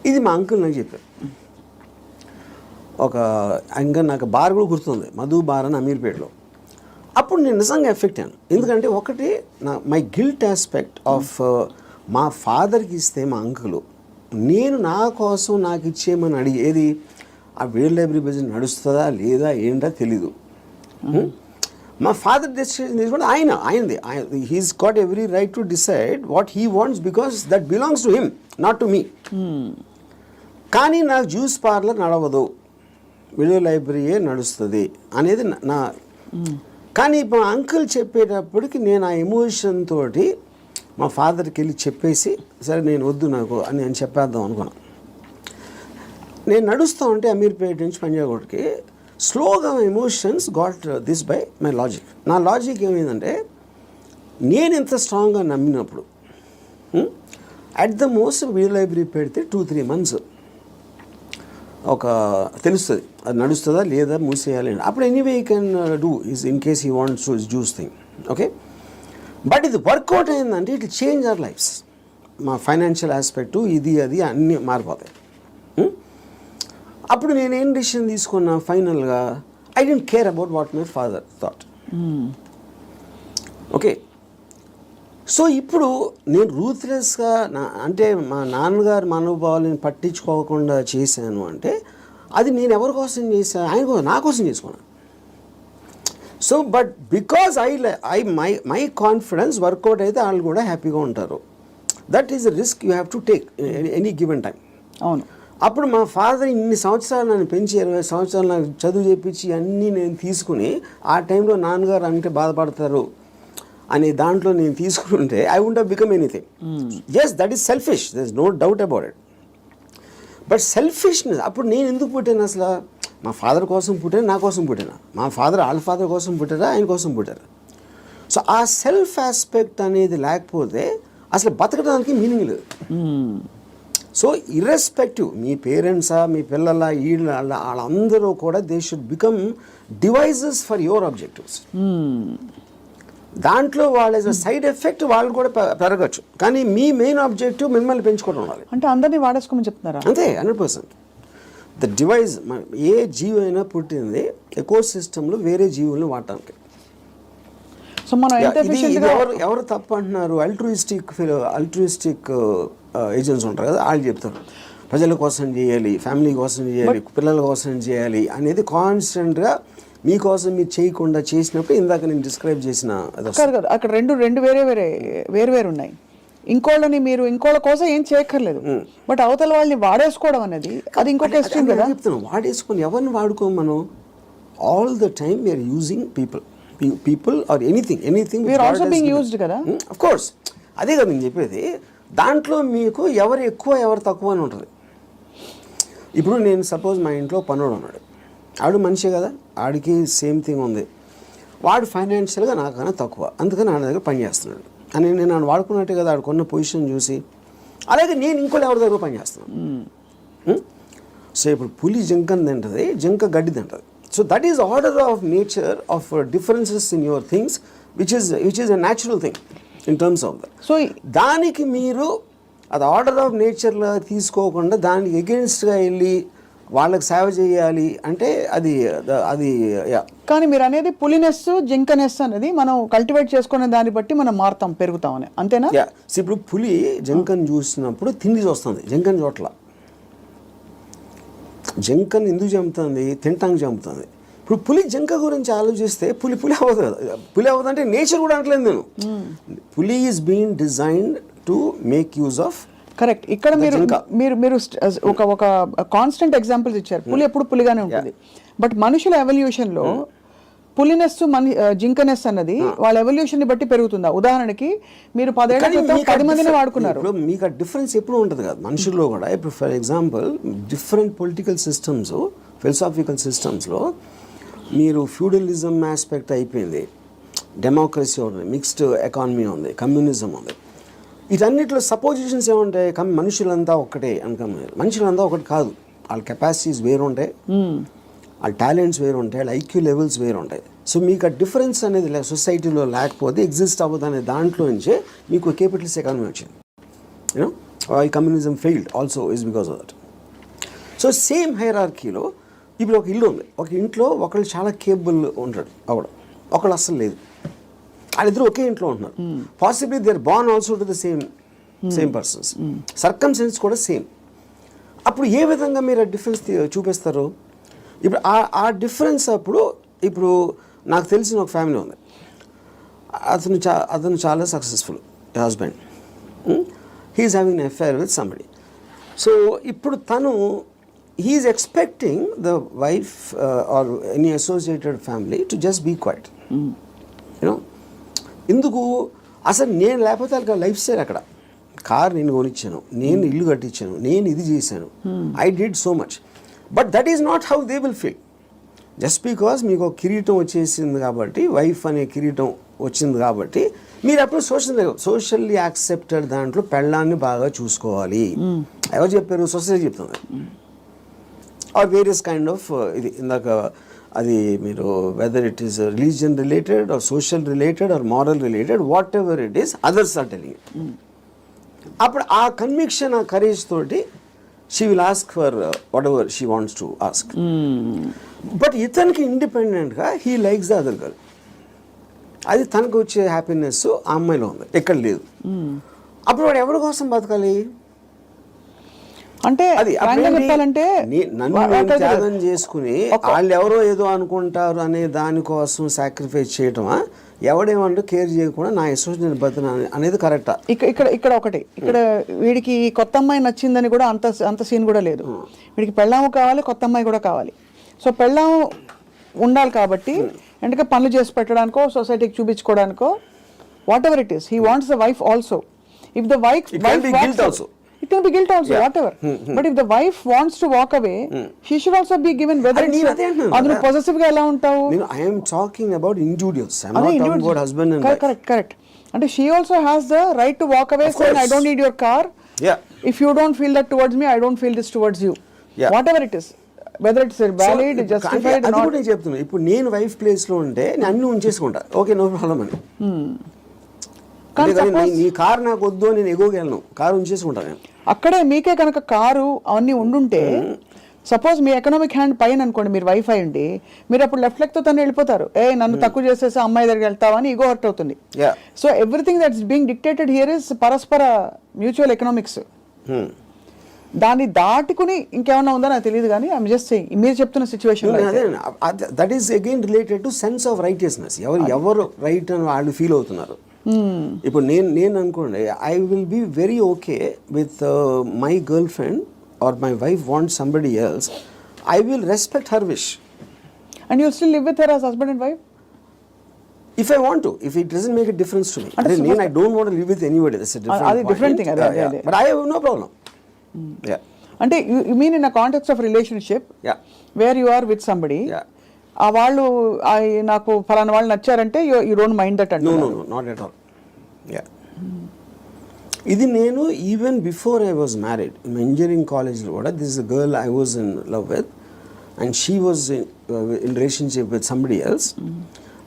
[SPEAKER 2] ఇది మా అంకుల్ నాకు చెప్పారు. ఇంకా నాకు బార్ కూడా గుర్తుంది, మధు బార్ అని అమీర్పేటలో. అప్పుడు నేను నిజంగా ఎఫెక్ట్ అయ్యాను. ఎందుకంటే ఒకటి మై గిల్ట్ ఆస్పెక్ట్ ఆఫ్ మా ఫాదర్కి ఇస్తే మా అంకులు, నేను నా కోసం నాకు ఇచ్చేయమని అడిగేది ఆ వీడియో లైబ్రరీ బిజినెస్ నడుస్తుందా లేదా ఏంటో తెలీదు. మా ఫాదర్ డెసిషన్ తీసుకుంటే ఆయనది. He's got every right to decide what he wants because that belongs to him, not to me. కానీ నాకు జ్యూస్ పార్లర్ నడవదు, వీడియో లైబ్రరీయే నడుస్తుంది అనేది నా. కానీ మా అంకుల్ చెప్పేటప్పటికి నేను ఆ ఎమోషన్ తోటి మా ఫాదర్కి వెళ్ళి చెప్పేసి, సరే నేను వద్దు నాకు అని నేను చెప్పేద్దాం అనుకున్నాను. నేను నడుస్తూ ఉంటే అమీర్పేట నుంచి పంజాగుట్కి స్లోగా emotions got this by my logic. నా లాజిక్ ఏమైందంటే, నేను ఎంత స్ట్రాంగ్గా నమ్మినప్పుడు at the most video library పెడితే 2-3 months తెలుస్తుంది అది నడుస్తుందా లేదా మూసేయాలి అని. అప్పుడు anyway you can do is in case he wants to juice thing, okay. But ఇది వర్కౌట్ అయిందంటే ఇట్ చేంజ్ అవర్ లైఫ్స్. మా ఫైనాన్షియల్ ఆస్పెక్టు ఇది అది అన్నీ మారిపోతాయి. అప్పుడు నేనేం డిసిషన్ తీసుకున్నా ఫైనల్గా, I don't care about what my father thought. Okay, so ఇప్పుడు నేను రూత్లెస్గా అంటే మా నాన్నగారి మనోభావాలను పట్టించుకోకుండా చేశాను అంటే అది నేను ఎవరి కోసం చేశాను? ఆయన కోసం, నా కోసం చేసుకున్నాను. So but because my confidence work out అయితే వాళ్ళు కూడా హ్యాపీగా ఉంటారు. That is the risk you have to take any given time.
[SPEAKER 1] అవును.
[SPEAKER 2] అప్పుడు మా ఫాదర్ ఇన్ని సంవత్సరాలు నన్ను పెంచి 20 సంవత్సరాలు నాకు చదువు చెప్పించి అన్నీ నేను తీసుకుని ఆ టైంలో నాన్నగారు అంటే బాధపడతారు అనే దాంట్లో నేను తీసుకుంటే I would have become anything. Yes, that is selfish, there is no doubt about it. But selfishness, అప్పుడు నేను ఎందుకు పుట్టాను అసలు? మా ఫాదర్ కోసం పుట్టాను, నా కోసం పుట్టాను. మా ఫాదర్ వాళ్ళ ఫాదర్ కోసం పుట్టారా, ఆయన కోసం పుట్టారు. సో ఆ సెల్ఫ్ ఆస్పెక్ట్ అనేది లేకపోతే అసలు బతకడానికి మీనింగ్ లేదు. సో ఇర్రెస్పెక్టివ్ మీ పేరెంట్సా, మీ పిల్లల, వీళ్ళ వాళ్ళందరూ కూడా they should become devices for your objectives. దాంట్లో వాళ్ళ సైడ్ ఎఫెక్ట్ వాళ్ళు కూడా పెరగచ్చు, కానీ మీ మెయిన్ ఆబ్జెక్టివ్ మిమ్మల్ని పెంచుకోవడం ఉండాలి.
[SPEAKER 1] అంటే అందరినీ వాడేసుకోమని చెప్తున్నారా?
[SPEAKER 2] అంతే, 100%. ద డివైజ్, ఏ జీవి అయినా పుట్టింది ఎకో సిస్టంలో వేరే జీవుల్ని వాడటానికి.
[SPEAKER 1] సో మనం
[SPEAKER 2] ఎవరు తప్పు అంటున్నారు? అల్ట్రూయిస్టిక్ ఏజెంట్స్ ఉంటారు కదా, వాళ్ళు చెప్తారు ప్రజల కోసం చేయాలి, ఫ్యామిలీ కోసం చేయాలి, పిల్లల కోసం చేయాలి అనేది కాన్స్టెంట్గా మీకోసం మీరు చేయకుండా చేసినప్పుడు ఇందాక నేను డిస్క్రైబ్ చేసిన
[SPEAKER 1] అక్కడ రెండు వేరే ఉన్నాయి. ఇంకోళ్ళని మీరు ఇంకోళ్ళ కోసం ఏం చేయక్కర్లేదు, బట్ అవతల వాళ్ళని వాడేసుకోవడం అనేది అది ఇంకొక ఎక్స్ట్రీమ్ కదా.
[SPEAKER 2] చెప్తాను, వాడేసుకొని ఎవరిని వాడుకోం మనం? All the time we're using people or anything
[SPEAKER 1] we're also being used కదా.
[SPEAKER 2] ఆఫ్ కోర్స్, అదే కదా నేను చెప్పేది. దాంట్లో మీకు ఎవరు ఎక్కువ ఎవరు తక్కువ అని ఉంటుంది. ఇప్పుడు నేను సపోజ్ మా ఇంట్లో పనుడు ఉన్నాడు, ఆడు మనిషే కదా, ఆడికి సేమ్ థింగ్ ఉంది, వాడు ఫైనాన్షియల్గా నాకన్నా తక్కువ, అందుకని ఆడ దగ్గర పని చేస్తున్నాడు అని నేను వాడుకున్నట్టే కదా ఆడుకున్న పొజిషన్ చూసి. అలాగే నేను ఇంకోటి ఎవరి దగ్గర పని చేస్తున్నాను. సో ఇప్పుడు పులి జింకని తింటుంది, జింక గడ్డి తింటుంది. So that is order of nature of differences in your things which is a natural thing in terms of that. So దానికి మీరు అది ఆర్డర్ ఆఫ్ నేచర్లో తీసుకోకుండా దానికి ఎగెన్స్ట్గా వెళ్ళి వాళ్ళకి సేవ చేయాలి అంటే అది.
[SPEAKER 1] కానీ మీరు అనేది పులినెస్, జింకనెస్ అనేది మనం కల్టివేట్ చేసుకునే దాన్ని బట్టి మనం మారుతాం, పెరుగుతామని, అంతేనా?
[SPEAKER 2] ఇప్పుడు పులి జింకను చూసినప్పుడు తిండి చూస్తుంది, జింకను చోట్ల. జింకను ఎందుకు చంపుతుంది? తింటానికి చంపుతుంది. ఇప్పుడు పులి జింక గురించి ఆలోచిస్తే పులి అవ్వదు కదా. పులి అవ్వదు అంటే నేచర్ కూడా అంటలేదు నేను. పులి is being designed to make use of.
[SPEAKER 1] Correct. ఇక్కడ మీరు ఒక కాన్స్టెంట్ ఎగ్జాంపుల్స్ ఇచ్చారు. పులి ఎప్పుడు పులిగానే ఉంటుంది, బట్ మనుషుల ఎవల్యూషన్లో పులినెస్ జింకనెస్ అన్నది వాళ్ళ ఎవల్యూషన్ ని బట్టి పెరుగుతుందా? ఉదాహరణకి మీరు 10 ఏళ్ల క్రితం 10 మందిని వాడుకున్నారు,
[SPEAKER 2] మీకు ఆ డిఫరెన్స్ ఎప్పుడు ఉంటుంది కదా మనుషుల్లో కూడా. ఇప్పుడు for example different political systems, philosophical సిస్టమ్స్లో మీరు ఫ్యూడలిజం ఆస్పెక్ట్ అయిపోయింది, డెమోక్రసీ ఉంది, మిక్స్డ్ ఎకానమీ ఉంది, కమ్యూనిజం ఉంది. వీటన్నిటిలో సపోజిషన్స్ ఏముంటాయి? మనుషులంతా ఒక్కటే అనుకున్నారు. మనుషులంతా ఒకటి కాదు, వాళ్ళ కెపాసిటీస్ వేరు ఉంటాయి, వాళ్ళ టాలెంట్స్ వేరు ఉంటాయి, వాళ్ళ ఐక్యూ లెవెల్స్ వేరు ఉంటాయి. సో మీకు ఆ డిఫరెన్స్ అనేది సొసైటీలో లేకపోతే ఎగ్జిస్ట్ అవ్వదు అనే దాంట్లో నుంచే మీకు క్యాపిటలిస్ట్ ఎకానమీ వచ్చింది. యూనో ఈ communism failed also is because of that. So same హైరార్కీలో ఇప్పుడు ఒక ఇల్లు ఉంది, ఒక ఇంట్లో ఒకళ్ళు చాలా కేపబుల్ ఉంటాడు అవడం, ఒకళ్ళు అస్సలు లేదు. వాళ్ళిద్దరు ఒకే ఇంట్లో ఉంటున్నారు. Possibly they are born also to the same persons, circumstances కూడా సేమ్. అప్పుడు ఏ విధంగా మీరు ఆ డిఫరెన్స్ చూపిస్తారు? ఇప్పుడు ఆ డిఫరెన్స్ అప్పుడు ఇప్పుడు నాకు తెలిసిన ఒక ఫ్యామిలీ ఉంది, అతను చాలా successful husband, he is having an affair with somebody. So ఇప్పుడు తను he is expecting the wife or any associated family to just be quiet. You know ఎందుకు? అసలు నేను లేకపోతే వాళ్ళకి లైఫ్ స్టైల్ అక్కడ, కార్ నేను కొనిచ్చాను, నేను ఇల్లు కట్టించాను, నేను ఇది చేశాను, I did so much. But that is not how they will feel. Just because మీకు ఒక కిరీటం వచ్చేసింది కాబట్టి, వైఫ్ అనే కిరీటం వచ్చింది కాబట్టి మీరు అప్పుడు సోషల్లీ యాక్సెప్టెడ్ దాంట్లో పెళ్ళాన్ని బాగా చూసుకోవాలి. ఎవరు చెప్పారు? సొసైటీ చెప్తుంది. ఆర్ వేరియస్ కైండ్ ఆఫ్ ఇది ఇందాక అది మీరు whether it is religion related or social related or moral related, whatever it is, others are telling it. అప్పుడు ఆ కన్విక్షన్, ఆ కరేజ్ తోటి she will ask for whatever she wants to ask. But ఇతనికి ఇండిపెండెంట్గా he likes the other girl. అది తనకు వచ్చే happiness ఆ అమ్మాయిలో ఉంది, ఎక్కడ లేదు. అప్పుడు వాడు ఎవరి కోసం బతకాలి?
[SPEAKER 1] అంటే
[SPEAKER 2] అది
[SPEAKER 1] చెప్పాలంటే
[SPEAKER 2] నన్ను నేను త్యాగం చేసుకుని వాళ్ళు ఎవరో ఏదో అనుకుంటారు అనే దానికోసం సాక్రిఫైస్ చేయటమా, ఎవడేమంటూ కేర్ చేయకుండా నా ఇష్టం నేను బతున్నా అనేది కరెక్టా?
[SPEAKER 1] ఇక్కడ ఒకటి, ఇక్కడ వీడికి కొత్త అమ్మాయి నచ్చిందని కూడా అంత సీన్ కూడా లేదు. వీడికి పెళ్ళాము కావాలి, కొత్త అమ్మాయి కూడా కావాలి. సో పెళ్ళాము ఉండాలి కాబట్టి ఎందుకంటే పనులు చేసి పెట్టడానికో సొసైటీకి చూపించుకోవడానికో whatever it is, he wants the wife also. If the wife it can be guilt also, whatever. But if the wife wants to walk away, she should also be given whether it's adu possessive ga ela untavu.
[SPEAKER 2] I am talking about individuals, I am not talking about husband and wife.
[SPEAKER 1] Correct. And she also has the right to walk away saying I don't need your car.
[SPEAKER 2] Yeah,
[SPEAKER 1] if you don't feel that towards me, I don't feel this towards you. Whatever it is, whether it's valid, justified or not.
[SPEAKER 2] అది కూడా నేను చెప్తున్నా, ఇప్పుడు నేను wife place లో ఉంటే నేను అన్ని ఉంచేసుకుంటా, ఓకే నో ప్రాబ్లం అని. నీ కారు నాకు వద్దు, నేను ఎగోగలను, కారు ఉంచేసుకుంటాను నేను.
[SPEAKER 1] అక్కడే మీకే కనుక కారు అవన్నీ ఉండుంటే, సపోజ్ మీ ఎకనామిక్ హ్యాండ్ పైన అనుకోండి, మీరు వైఫ్ అయ్యండి, మీరు అప్పుడు లెఫ్ట్ లెగ్ తో తను వెళ్ళిపోతారు. నన్ను తక్కువ చేసేసి అమ్మాయి దగ్గరికి వెళ్తావా అని ఈగో హర్ట్ అవుతుంది. So everything that's being dictated here is పరస్పర మ్యూచువల్ ఎకనామిక్స్. దాన్ని దాటుకుని ఇంకేమన్నా ఉందో నాకు తెలియదు, కానీ ఐఎమ్ జస్ట్ సేయింగ్ మీరు చెప్తున్న situation
[SPEAKER 2] that is again related to sense of righteousness. ఎవరు రైట్ అని వాళ్ళు ఫీల్ అవుతున్నారు. ఇప్పుడు నేను అనుకోండి, I will be very okay with my girlfriend or my wife want somebody else, I will respect her wish.
[SPEAKER 1] And you still live with her as husband and wife
[SPEAKER 2] if I want to, if it doesn't make a difference to me. I don't want to live with anybody, that's a different
[SPEAKER 1] thing.
[SPEAKER 2] But I have no problem.
[SPEAKER 1] అంటే you mean in a context of relationship, where you are with somebody, ఆ వాళ్ళు నాకు ఫలానా వాళ్ళు నచ్చారంటే you don't mind that అంటే?
[SPEAKER 2] No not at all. ఇది నేను even before I was married, engineering కాలేజ్లో కూడా this is a girl I was in love with and she was in relationship with somebody else.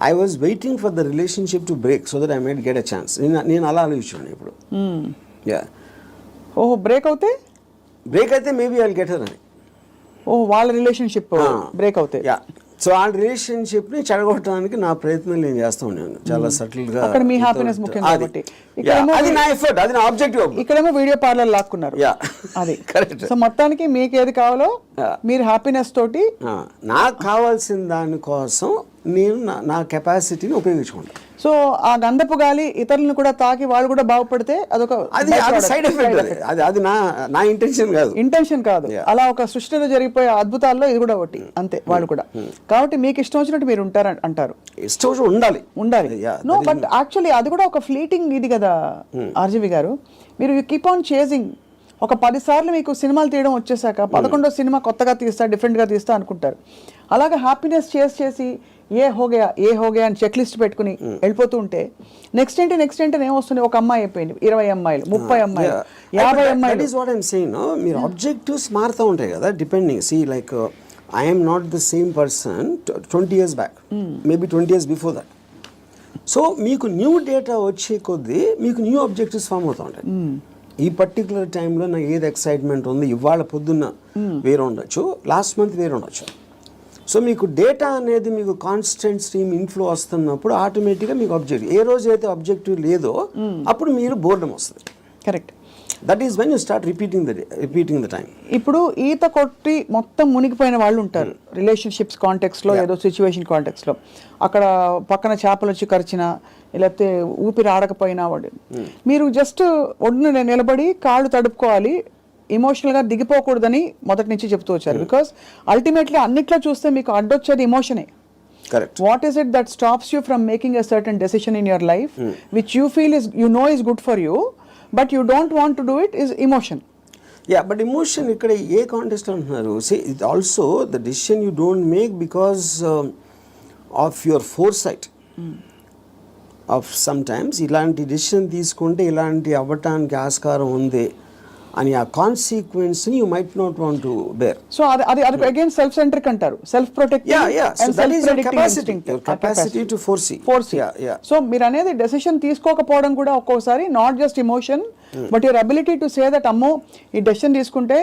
[SPEAKER 2] I was waiting for the relationship to break so that I might get a chance. నేను అలా ఆలోచించాను ఇప్పుడు.
[SPEAKER 1] ఓహో, break అయితే
[SPEAKER 2] maybe I will get her అని.
[SPEAKER 1] ఓహో, వాళ్ళ relationship break అవుతాయి.
[SPEAKER 2] సో ఆ రిలేషన్షిప్ని చెడగొట్టడానికి నా ప్రయత్నం నేను చేస్తూ ఉన్నాను చాలా సటిల్గా.
[SPEAKER 1] అక్కడ మీ హ్యాపీనెస్ ముఖ్యం కాబట్టి
[SPEAKER 2] అది నా ఎఫర్ట్, అది నా ఆబ్జెక్టివ్.
[SPEAKER 1] ఇక్కడేమో వీడియో పార్లర్ లాక్కున్నారు, అది కరెక్ట్. సో మొత్తానికి మీకు ఏది కావాలో మీరు హ్యాపీనెస్ తోటి,
[SPEAKER 2] నాకు కావాల్సిన దానికోసం నేను నా కెపాసిటీని ఉపయోగించుకుంటాను.
[SPEAKER 1] సో ఆ గంధపు గాలి ఇతరులను కూడా తాకి వాళ్ళు కూడా బాగుపడితే అదొక
[SPEAKER 2] సైడ్ ఎఫెక్ట్. అది నా ఇంటెన్షన్ కాదు.
[SPEAKER 1] అలా ఒక సృష్టిలో జరిగిపోయే అద్భుతాల్లో ఇది కూడా ఒకటి, అంతే. వాళ్ళు కూడా కాబట్టి మీకు ఇష్టం వచ్చినట్టు మీరు ఉంటారు అంటారు.
[SPEAKER 2] ఇష్టం వచ్చినట్టు ఉండాలి.
[SPEAKER 1] నో, బట్ యాక్చువల్లీ అది కూడా ఒక ఫ్లీటింగ్ ఇది కదా ఆర్జీవి గారు. మీరు యూ కీప్ ఆన్ చేజింగ్. ఒక 10 సార్లు మీకు సినిమాలు తీయడం వచ్చేసాక 11వ సినిమా కొత్తగా తీస్తా, డిఫరెంట్గా తీస్తా అనుకుంటారు. అలాగే హ్యాపీనెస్ చేసి ఏ హోగయా అని చెక్ లిస్ట్ పెట్టుకుని వెళ్ళిపోతూ ఉంటే నెక్స్ట్ ఏంటి ఏమొస్తుంది? ఒక అమ్మాయి అయిపోయింది, 20 అమ్మాయిలు, 30 అమ్మాయిలు, 50 అమ్మాయిలు.
[SPEAKER 2] That is what I am saying. మీరు ఆబ్జెక్టివ్స్ మారుతూ ఉంటాయి కదా, depending. See like I am not the same person 20 years back, maybe 20 years before that. So మీకు న్యూ డేటా వచ్చే కొద్దీ మీకు న్యూ ఆబ్జెక్టివ్స్ ఫామ్ అవుతూ ఉంటాయి. ఈ పర్టికులర్ టైంలో నాకు ఏది ఎక్సైట్మెంట్ ఉంది, ఇవాళ పొద్దున్న వేరే ఉండొచ్చు, లాస్ట్ మంత్ వేరే ఉండొచ్చు. సో మీకు డేటా అనేది మీకు కాన్స్టెంట్ స్ట్రీమ్ ఇన్ఫ్లో వస్తున్నప్పుడు ఆటోమేటిక్గా మీకు ఆబ్జెక్టివ్, ఏ రోజు అయితే ఆబ్జెక్టివ్ లేదో అప్పుడు మీరు బోర్డమ్ వస్తుంది.
[SPEAKER 1] Correct.
[SPEAKER 2] That is when you start repeating the time.
[SPEAKER 1] ఇప్పుడు ఈత కొట్టి మొత్తం మునిగిపోయిన వాళ్ళు ఉంటారు రిలేషన్షిప్స్ కాంటెక్స్లో, ఏదో సిచ్యువేషన్ కాంటెక్స్లో. అక్కడ పక్కన చేపలు వచ్చి కరిచినా, లేకపోతే ఊపిరి ఆడకపోయినా వాడు, మీరు జస్ట్ ఒడ్డున నిలబడి కాళ్ళు తడుపుకోవాలి, ఎమోషనల్గా దిగిపోకూడదని మొదటి నుంచి చెప్తూ వచ్చారు. బికాస్ అల్టిమేట్లీ అన్నిట్లో చూస్తే మీకు అడ్డొచ్చేది ఎమోషనే.
[SPEAKER 2] Correct.
[SPEAKER 1] What is it that stops you from making a certain decision in your life which you feel is, you know, is good for you but you don't want to do it, is emotion.
[SPEAKER 2] Yeah, but emotion ikkada A context అంటున్నారు? See, it also the decision you don't make because of your foresight. Of sometimes ఇలాంటి decision తీసుకుంటే ఇలాంటి అవ్వటానికి ఆస్కారం ఉంది అని ఆ consequence ని you might not want to bear.
[SPEAKER 1] So అది అగైన్ సెల్ఫ్ సెంట్రిక్ అంటారు, self protecting
[SPEAKER 2] and self predicting instinct, capacity to foresee.
[SPEAKER 1] So మీరు అనేది డెసిషన్ తీసుకోకపోవడం కూడా ఒక్కోసారి not just emotion but your ability to say that అమ్మో ఈ డెసిషన్ తీసుకుంటే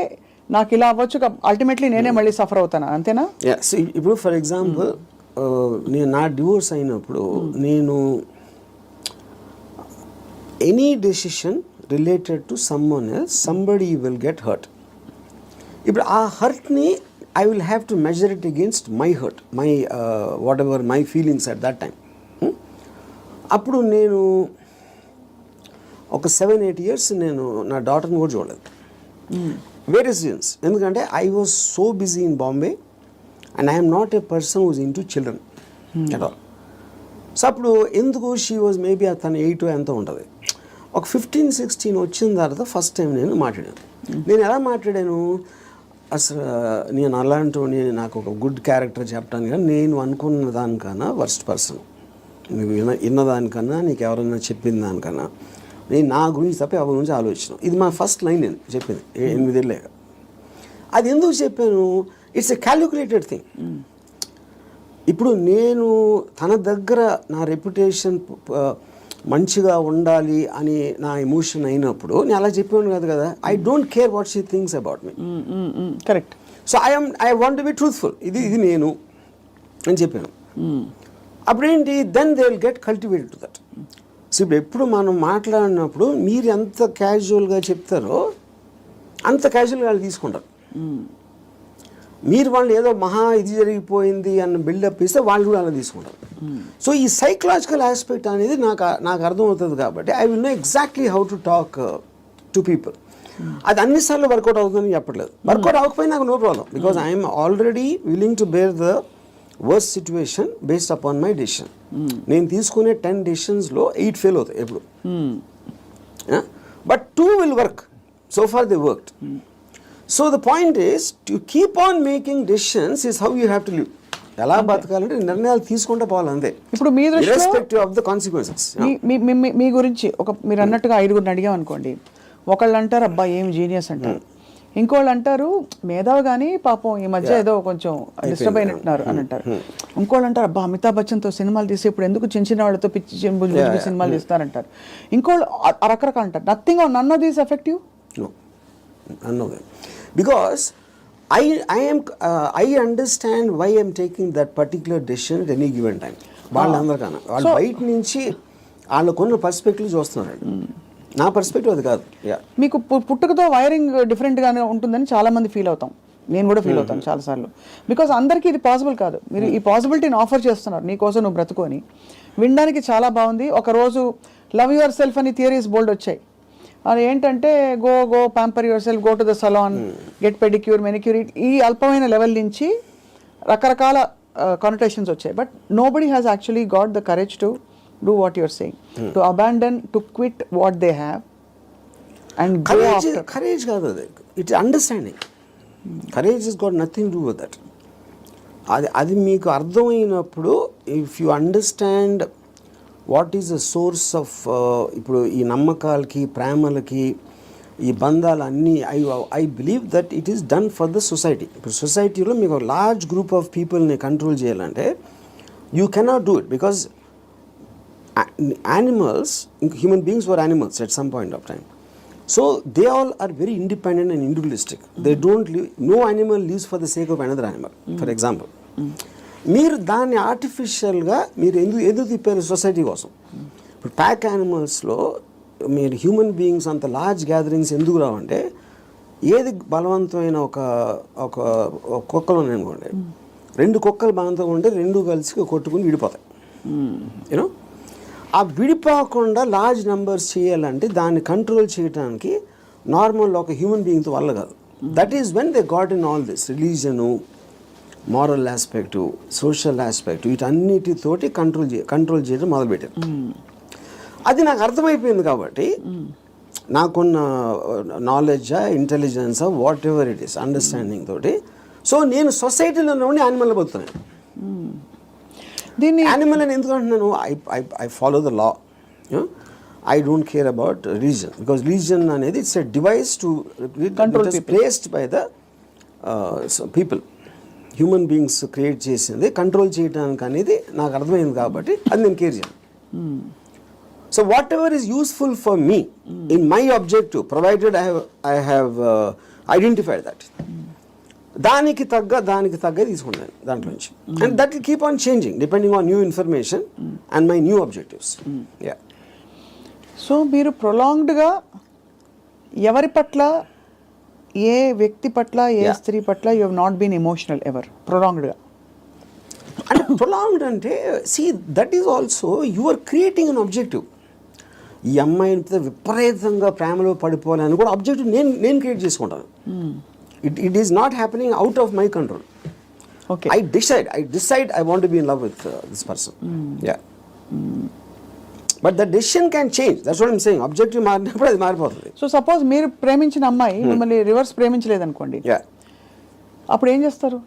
[SPEAKER 1] నాకు ఇలా అవ్వచ్చు, అల్టిమేట్లీ నేనే మళ్ళీ సఫర్ అవుతాను, అంతేనా?
[SPEAKER 2] ఇప్పుడు ఫర్ ఎగ్జాంపుల్ నేను నా డివోర్స్ అయినప్పుడు నేను any decision related to someone else somebody will get hurt. ఇప్పుడు ఆ హర్ట్ని I will have to measure it against my hurt, my whatever my feelings at that time. అప్పుడు నేను ఒక 7-8 years నేను నా డాటర్ని కూడా చూడలేదు. Various reasons. ఎందుకంటే I was so busy in Bombay and I'm not a person who's into children at all. So అప్పుడు ఎందుకు షీ వాజ్ మేబీ తను 8 ఎంతో ఉంటుంది. ఒక 15-16 వచ్చిన తర్వాత ఫస్ట్ టైం నేను మాట్లాడాను. నేను ఎలా మాట్లాడాను, అసలు నేను అలాంటి నాకు ఒక గుడ్ క్యారెక్టర్ చెప్పడానికి కానీ నేను అనుకున్న దానికన్నా వర్స్ట్ పర్సన్, నీకు విన్నదానికన్నా నీకు ఎవరైనా చెప్పిన దానికన్నా నేను నా గురించి తప్ప ఎవరి గురించి ఆలోచించాను. ఇది మా ఫస్ట్ లైన్ నేను చెప్పింది 8 ఏళ్ళేగా. అది ఎందుకు చెప్పాను, ఇట్స్ ఎ క్యాలిక్యులేటెడ్ థింగ్. ఇప్పుడు నేను తన దగ్గర నా రెప్యుటేషన్ మంచిగా ఉండాలి అని నా ఎమోషన్ అయినప్పుడు నేను అలా చెప్పాను కాదు కదా. I don't care what she thinks about me.
[SPEAKER 1] Correct.
[SPEAKER 2] So I want to be truthful. ఇది నేను అని చెప్పాను. అప్పుడేంటి, then they will get cultivated to that. So ఇప్పుడు ఎప్పుడు మనం మాట్లాడినప్పుడు మీరు ఎంత క్యాజువల్గా చెప్తారో అంత క్యాజువల్గా వాళ్ళు తీసుకుంటారు. మీరు వాళ్ళు ఏదో మహా ఇది జరిగిపోయింది అన్న బిల్డప్ ఇస్తే వాళ్ళు కూడా అలా తీసుకుంటారు. సో ఈ సైకలాజికల్ ఆస్పెక్ట్ అనేది నాకు అర్థమవుతుంది కాబట్టి I will know exactly how to talk to people. అది అన్నిసార్లు వర్కౌట్ అవుతుందని చెప్పట్లేదు. వర్కౌట్ అవ్వకపోయినా నాకు no problem, because I'm already willing to bear the worst situation based upon my decision. నేను తీసుకునే 10 డెసిషన్స్లో 8 ఫెయిల్ అవుతాయి ఎప్పుడు. But 2 will work. So far they worked. So the point is to keep on making decisions is how you have to live. ఎలా బతకాలంటే నిర్ణయాలు తీసుకుంటే పోవాలి అంతే.
[SPEAKER 1] ఇప్పుడు మీ దృష్టిలో
[SPEAKER 2] ఇర్రెస్పెక్టివ్ ఆఫ్ ద కాన్సిక్వెన్సెస్.
[SPEAKER 1] మీ గురించి మీరు అన్నట్టుగా 5గురిని అడిగాం అనుకోండి, ఒకళ్ళు అంటారు అబ్బా ఏం జీనియస్ అంటారు, ఇంకోళ్ళు అంటారు మేధావి కానీ పాపం ఈ మధ్య ఏదో కొంచెం డిస్టర్బ్ అయినట్టున్నారు అని అంటారు, ఇంకోళ్ళు అంటారు అబ్బా అమితాబ్ బచ్చన్తో సినిమాలు తీసి ఇప్పుడు ఎందుకు చిన్న చిన్న వాళ్ళతో పిచ్చి సినిమాలు తీస్తారంటారు, ఇంకోళ్ళు రకరకాలు అంటారు. Nothing or none of these effective.
[SPEAKER 2] None of them. Because I understand why I'm taking that particular decision at any given time. వాళ్ళందరికన్నా వాళ్ళు బయట నుంచి వాళ్ళకున్న పర్స్పెక్టివ్ చూస్తున్నారు. నా పర్స్పెక్టివ్ అది కాదు.
[SPEAKER 1] మీకు పుట్టుకతో వైరింగ్ డిఫరెంట్గానే ఉంటుందని చాలా మంది ఫీల్ అవుతాం. నేను కూడా ఫీల్ అవుతాను చాలాసార్లు. బికాస్ అందరికీ ఇది పాసిబుల్ కాదు. మీరు ఈ పాసిబిలిటీని ఆఫర్ చేస్తున్నారు, నీకోసం నువ్వు బ్రతుకొని వినడానికి చాలా బాగుంది. ఒకరోజు లవ్ యువర్ సెల్ఫ్ అని థియరీస్ బోల్డ్ వచ్చాయి. అది ఏంటంటే go pamper yourself, go to the salon, get pedicure, manicure, ఈ అల్పమైన లెవెల్ నుంచి రకరకాల కనోటేషన్స్ వచ్చాయి. But nobody has actually got the courage to do what your saying, to abandon, to quit what they have and go after.
[SPEAKER 2] Courage కాదు అది, it's understanding. Courage is got nothing to do with that. అది మీకు అర్థమైనప్పుడు, if you understand what is the source of, ఇప్పుడు ఈ నమ్మకాలకి ప్రేమలకి ఈ బంధాలు అన్నీ, I believe that it is done for the society. ఇప్పుడు సొసైటీలో మీకు లార్జ్ గ్రూప్ ఆఫ్ పీపుల్ని కంట్రోల్ చేయాలంటే you cannot do it, because animals, human beings were animals at some point of time. So they all are very independent and individualistic. They don't live, no animal lives for the sake of another animal. For example, మీరు దాన్ని ఆర్టిఫిషియల్గా మీరు ఎందుకు తిప్పారు society కోసం. ఇప్పుడు pack యానిమల్స్లో మీరు human beings అంత లార్జ్ గ్యాదరింగ్స్ ఎందుకు రావంటే, ఏది బలవంతమైన ఒక కుక్కలు ఉన్నాయనుకోండి, 2 కుక్కలు బలవంతంగా ఉంటే 2 కలిసి కొట్టుకుని విడిపోతాయి. యూనో, ఆ విడిపోకుండా లార్జ్ నెంబర్స్ చేయాలంటే దాన్ని కంట్రోల్ చేయడానికి నార్మల్ ఒక హ్యూమన్ బీయింగ్తో వల్ల కాదు. That is when they got in all this religion, moral aspect, social aspect, వీటన్నిటితోటి కంట్రోల్ చేయడం మొదలుపెట్టారు. అది నాకు అర్థమైపోయింది కాబట్టి నాకున్న నాలెడ్జా, ఇంటెలిజెన్సా, whatever it is, understanding తోటి, సో నేను సొసైటీలో ఉండి యానిమల్ బతుకుతున్నాను. దీన్ని యానిమల్ అని ఎందుకు అంటున్నాను, I follow the law. I don't care about religion, because religion అనేది it's a device to control, placed by the people. Human beings create చేసింది కంట్రోల్ చేయడానికి అనేది నాకు అర్థమైంది కాబట్టి అది నేను కేర్ చేయను. So whatever is useful for me in my objective, provided I have identified that, దానికి తగ్గ తీసుకుంటాను దాంట్లో నుంచి. And that will keep on changing depending on new information and my new objectives.
[SPEAKER 1] So మీరు ప్రొలాంగ్డ్గా ఎవరి పట్ల, ఏ వ్యక్తి పట్ల, ఏ స్త్రీ పట్ల you have not been emotional ever ప్రొలాంగ్డ్గా?
[SPEAKER 2] అంటే ప్రొలాంగ్డ్ అంటే see that is also you are creating an objective. ఈ అమ్మాయిని విపరీతంగా ప్రేమలో పడిపోవాలని కూడా ఆబ్జెక్టివ్ నేను క్రియేట్ చేసుకుంటాను. It is not happening out of my control.
[SPEAKER 1] Okay,
[SPEAKER 2] I decide I want to be in love with this person. Yeah. But the decision can change. That's what I'm saying. Objective మారినప్పుడు అది మారిపోతుంది.
[SPEAKER 1] So suppose మీరు ప్రేమించిన అమ్మాయి మిమ్మల్ని reverse ప్రేమించలేదు అనుకోండి,
[SPEAKER 2] Yeah.
[SPEAKER 1] అప్పుడు ఏం చేస్తారు?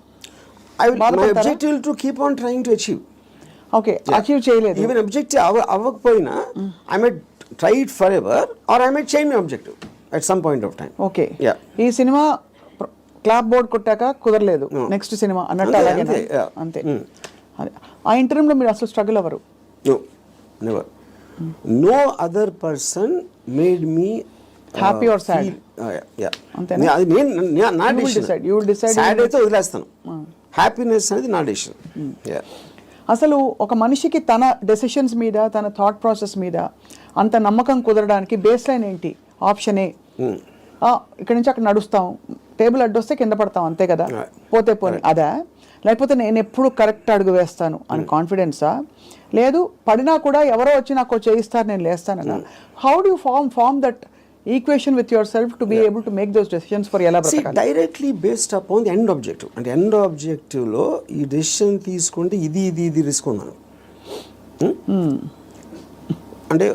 [SPEAKER 2] My objective will to keep on trying to achieve.
[SPEAKER 1] Okay, achieve చేయలేదు.
[SPEAKER 2] Even objective అవ్వకపోయినా I might try it forever or I might change my objective at some point of time.
[SPEAKER 1] Okay,
[SPEAKER 2] Yeah.
[SPEAKER 1] ఈ cinema clap board కొట్టాక కుదరలేదు, next cinema అన్నట్టు అలాగే అంతే. అదే ఆ ఇంటర్వ్యూలో మీరు అసలు స్ట్రగుల్ అవ్వరు?
[SPEAKER 2] No, never. No other person made me
[SPEAKER 1] happy or sad?
[SPEAKER 2] అంతేనా? అది నేను నా
[SPEAKER 1] decide. You will decide.
[SPEAKER 2] Sad అయితే వదిలేస్తాను. హ్యాపీనెస్ అనేది నా డెసిషన్.
[SPEAKER 1] అసలు ఒక మనిషికి తన డెసిషన్స్ మీద, తన థాట్ ప్రాసెస్ మీద అంత నమ్మకం కుదరడానికి బేస్ లైన్ ఏంటి? ఆప్షన్ ఏ, ఇక్కడి నుంచి అక్కడ నడుస్తాం, టేబుల్ అడ్డొస్తే కింద పడతాం, అంతే కదా, పోతే పోనీ అదా? లేకపోతే నేను ఎప్పుడు కరెక్ట్ అడుగు వేస్తాను అని కాన్ఫిడెన్సా? లేదు పడినా కూడా ఎవరో వచ్చి నాకు చేయిస్తారు, నేను లేస్తానన్నా? How do you form that equation with yourself to be able to make those decisions for ఎలా బ్రతకాలి?
[SPEAKER 2] Directly based upon the end objective. అంటే ఎండ్ ఆబ్జెక్టివ్లో ఈ డెసిషన్ తీసుకుంటే ఇది రిస్క్ ఉందను. అంటే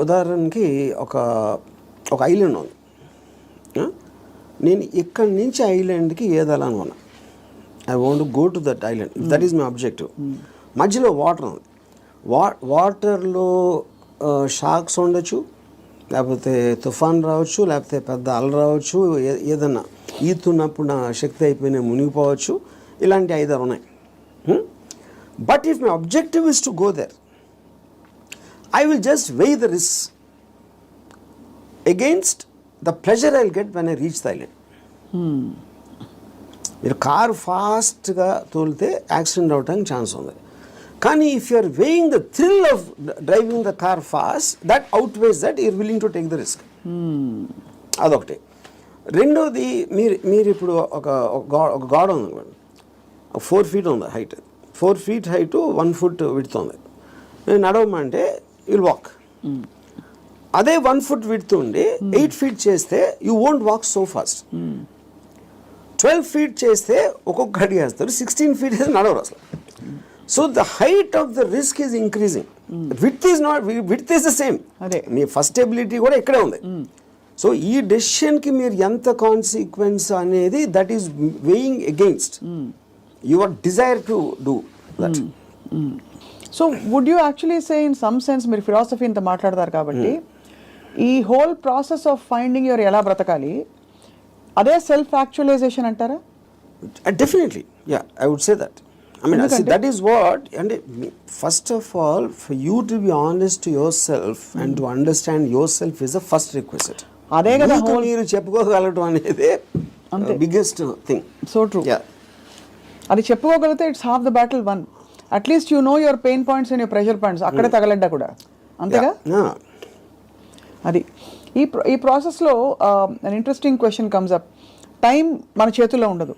[SPEAKER 2] ఉదాహరణకి ఒక ఐలాండ్ ఉంది. నేను ఇక్కడి నుంచి ఐలాండ్కి ఏదాలని ఉన్నా. I want go to that island, that is my objective. మధ్యలో వాటర్ ఉంది. వాటర్లో షాక్స్ ఉండొచ్చు, లేకపోతే తుఫాన్ రావచ్చు, లేకపోతే పెద్ద అల రావచ్చు, ఏదన్నా ఈతున్నప్పుడు నా శక్తి అయిపోయినా మునిగిపోవచ్చు. ఇలాంటి 5-6 ఉన్నాయి. But if my objective is to go there, I will just weigh the risks against the pleasure I'll get when I reach the island. మీరు కారు ఫాస్ట్గా తోలితే యాక్సిడెంట్ అవడానికి ఛాన్స్ ఉంది. కానీ if you are weighing the thrill of driving the car fast, that outweighs that you're willing to take the risk. అదొకటి. రెండోది, మీరు ఇప్పుడు ఒక గోడ ఉంది అనుకోండి, 4 feet ఉంది height, 4 feet height 1 foot width ఉంది. నేను నడవమంటే you'll walk. అదే 1 foot width ఉండి 8 feet చేస్తే you won't walk so fast. 12 feet చేస్తే ఒక్కొక్క అడుగు వేస్తారు, 16 feet అయితే నడవరు అసలు. So the height of the risk is increasing. Width is the same. Me first ability కూడా ఇక్కడే ఉంది. సో ఈ డెసిషన్కి మీరు ఎంత కాన్సిక్వెన్స్ అనేది that is weighing against your desire to do that.
[SPEAKER 1] So would you actually say in some sense, మీరు philosophy ఇంత మాట్లాడతారు కాబట్టి, ఈ whole process of finding your ఎలా బ్రతకాలి అదే సెల్ఫ్ యాక్చువలైజేషన్ అంటారా?
[SPEAKER 2] Definitely, yeah, I would say that. I mean, see, that is what, and first of all, for you to be honest to yourself and to understand yourself is the first requisite.
[SPEAKER 1] అదే కదా
[SPEAKER 2] మీరు చెప్పుకోగలటం అనేది biggest thing.
[SPEAKER 1] So true. అది చెప్పుకోగలిగితే it's half the battle won. At least you know your pain points and your pressure points, అక్కడే తగలడ్డా కూడా, అంతేగా? అది ఈ ప్రాసెస్లో an interesting question comes up. Time మన చేతుల్లో ఉండదు.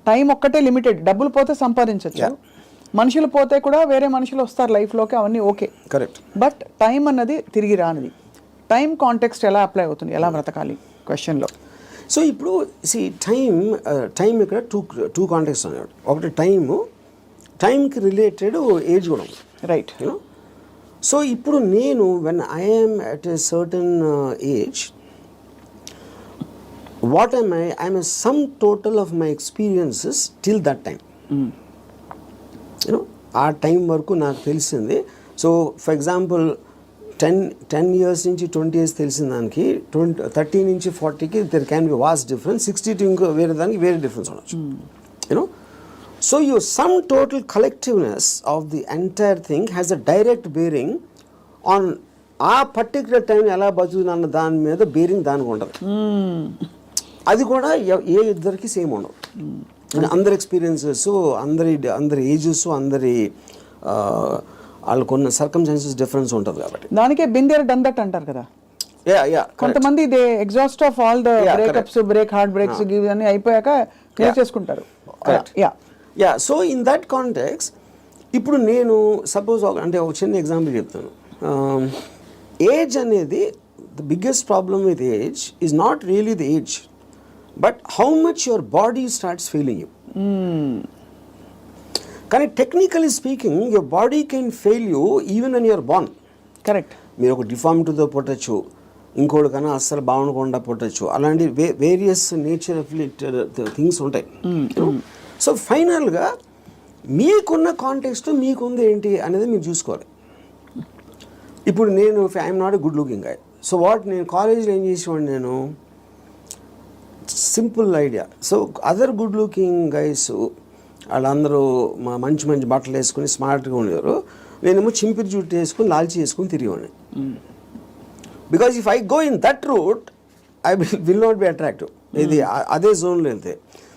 [SPEAKER 1] టైం ఒక్కటే లిమిటెడ్. డబ్బులు పోతే సంపాదించవచ్చు, మనుషులు పోతే కూడా వేరే మనుషులు వస్తారు లైఫ్లోకి, అవన్నీ ఓకే,
[SPEAKER 2] కరెక్ట్.
[SPEAKER 1] బట్ టైం అన్నది తిరిగి రానిది. టైం కాంటెక్స్ట్ ఎలా అప్లై అవుతుంది, ఎలా బ్రతకాలి క్వశ్చన్లో?
[SPEAKER 2] సో ఇప్పుడు టైం ఇక్కడ టూ కాంటెక్స్ట్ అన్నాడు. ఒకటి టైంకి రిలేటెడ్ ఏజ్ కూడా ఉంది,
[SPEAKER 1] రైట్?
[SPEAKER 2] సో ఇప్పుడు నేను when I'm at a certain age, what am I? I'm a sum total of my experiences till that time. ఆ టైం వరకు నాకు తెలిసింది. సో ఫర్ ఎగ్జాంపుల్ 10 years నుంచి 20 years తెలిసిన దానికి 30 నుంచి 40కి there can be vast difference. 60 to ఇంకో వేరే దానికి వేరే డిఫరెన్స్ ఉండొచ్చు. So your sum total collectiveness of the entire thing has a direct bearing on ఆ పర్టికులర్ టైం ఎలా బతుకుతున్న దాని మీద బేరింగ్ దానికి ఉండదు. అది కూడా ఏ ఇద్దరికి సేమ్ ఉండవు. అందరి ఎక్స్పీరియన్సెస్, అందరి ఏజెస్, అందరి వాళ్ళకున్న సర్కమ్స్టాన్సెస్ డిఫరెన్స్ ఉంటుంది కాబట్టి.
[SPEAKER 1] దానికే బిందేర్ డన్ దట్ అంటారు కదా. కొంతమంది they exhaust of all the breakups, heart breaks ఇవన్నీ అయిపోయాక చేసుకుంటారు.
[SPEAKER 2] సో ఇన్ దట్ కాంటెక్స్ ఇప్పుడు నేను సపోజ్ అంటే ఒక చిన్న ఎగ్జాంపుల్ చెప్తాను. ఏజ్ అనేది the biggest problem with age is not really the age, but how much your body starts failing you. కానీ technically speaking your body can fail you even when you're born.
[SPEAKER 1] Correct.
[SPEAKER 2] మీరు ఒక డిఫార్మిటీతో పుట్టచ్చు, ఇంకోటి కన్నా అస్సలు బాగుండకుండా పుట్టచ్చు, అలాంటి various nature of things ఉంటాయి. So ఫైనల్గా మీకున్న కాంటెక్స్ట్ మీకుంది ఏంటి అనేది మీరు చూసుకోవాలి. ఇప్పుడు నేను I'm not a good looking guy, so నేను కాలేజ్లో ఏం చేసేవాడిని, నేను simple idea. So other good looking guys వాళ్ళందరూ మంచి మంచి బట్టలు వేసుకుని స్మార్ట్గా ఉండేవారు, నేనేమో చింపిరి జుట్టు వేసుకుని లాల్చి వేసుకుని తిరిగేవాడిని. Because if I go in that route I will not be attractive. ఇది అదే జోన్లో వెళ్తే,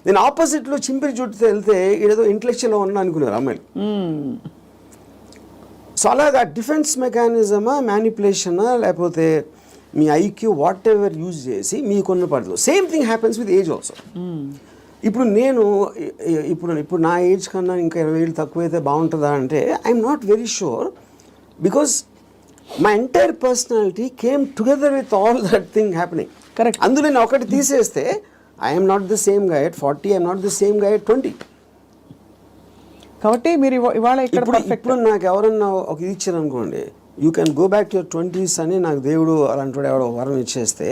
[SPEAKER 2] నేను ఆపోజిట్లో చింపిరి జుట్టుతో వెళ్తే ఏదో ఇంటలెక్చువల్గా ఉన్నా అనుకున్నారు అమ్మాయిలు. సో అలాగా డిఫెన్స్ మెకానిజమా, మ్యానిపులేషనా, లేకపోతే మీ ఐక్యూ వాట్ ఎవర్ యూజ్ చేసి మీకున్న పడదు. Same thing happens with age also. ఇప్పుడు నేను ఇప్పుడు నా ఏజ్ కన్నా ఇంకా 20 ఏళ్ళు తక్కువైతే బాగుంటుందా అంటే I'm not very sure, because my entire personality came together with all that thing happening.
[SPEAKER 1] Correct.
[SPEAKER 2] అందులో నేను ఒకటి తీసేస్తే I'm not the same guy at 40, I'm not the same guy at 20.
[SPEAKER 1] కాబట్టి మీరు ఇవాళ
[SPEAKER 2] ఇప్పుడు నాకు ఎవరన్నా ఒక ఇది ఇచ్చారు అనుకోండి, you can go back to your 20s అని నాకు దేవుడు అలాంటి ఎవడో వరం ఇచ్చేస్తే,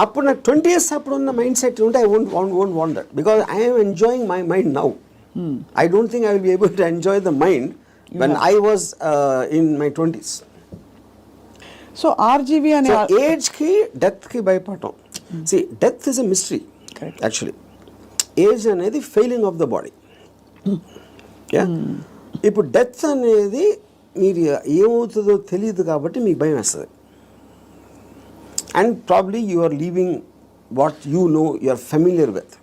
[SPEAKER 2] అప్పుడు నాకు 20 years అప్పుడు ఉన్న మైండ్ సెట్ ఉంటే I won't want that, because I'm enjoying my mind now. I don't think I will be able to enjoy the mind when I was in my 20s.
[SPEAKER 1] So RGV అనే
[SPEAKER 2] ఏజ్కి డెత్కి భయపడటం. See, death is a mystery.
[SPEAKER 1] Correct.
[SPEAKER 2] Actually, age అనేది failing of the body. ఇప్పుడు death అనేది మీరు ఏమవుతుందో తెలియదు కాబట్టి మీకు భయం వేస్తుంది. And probably you are leaving what you know, you are familiar with.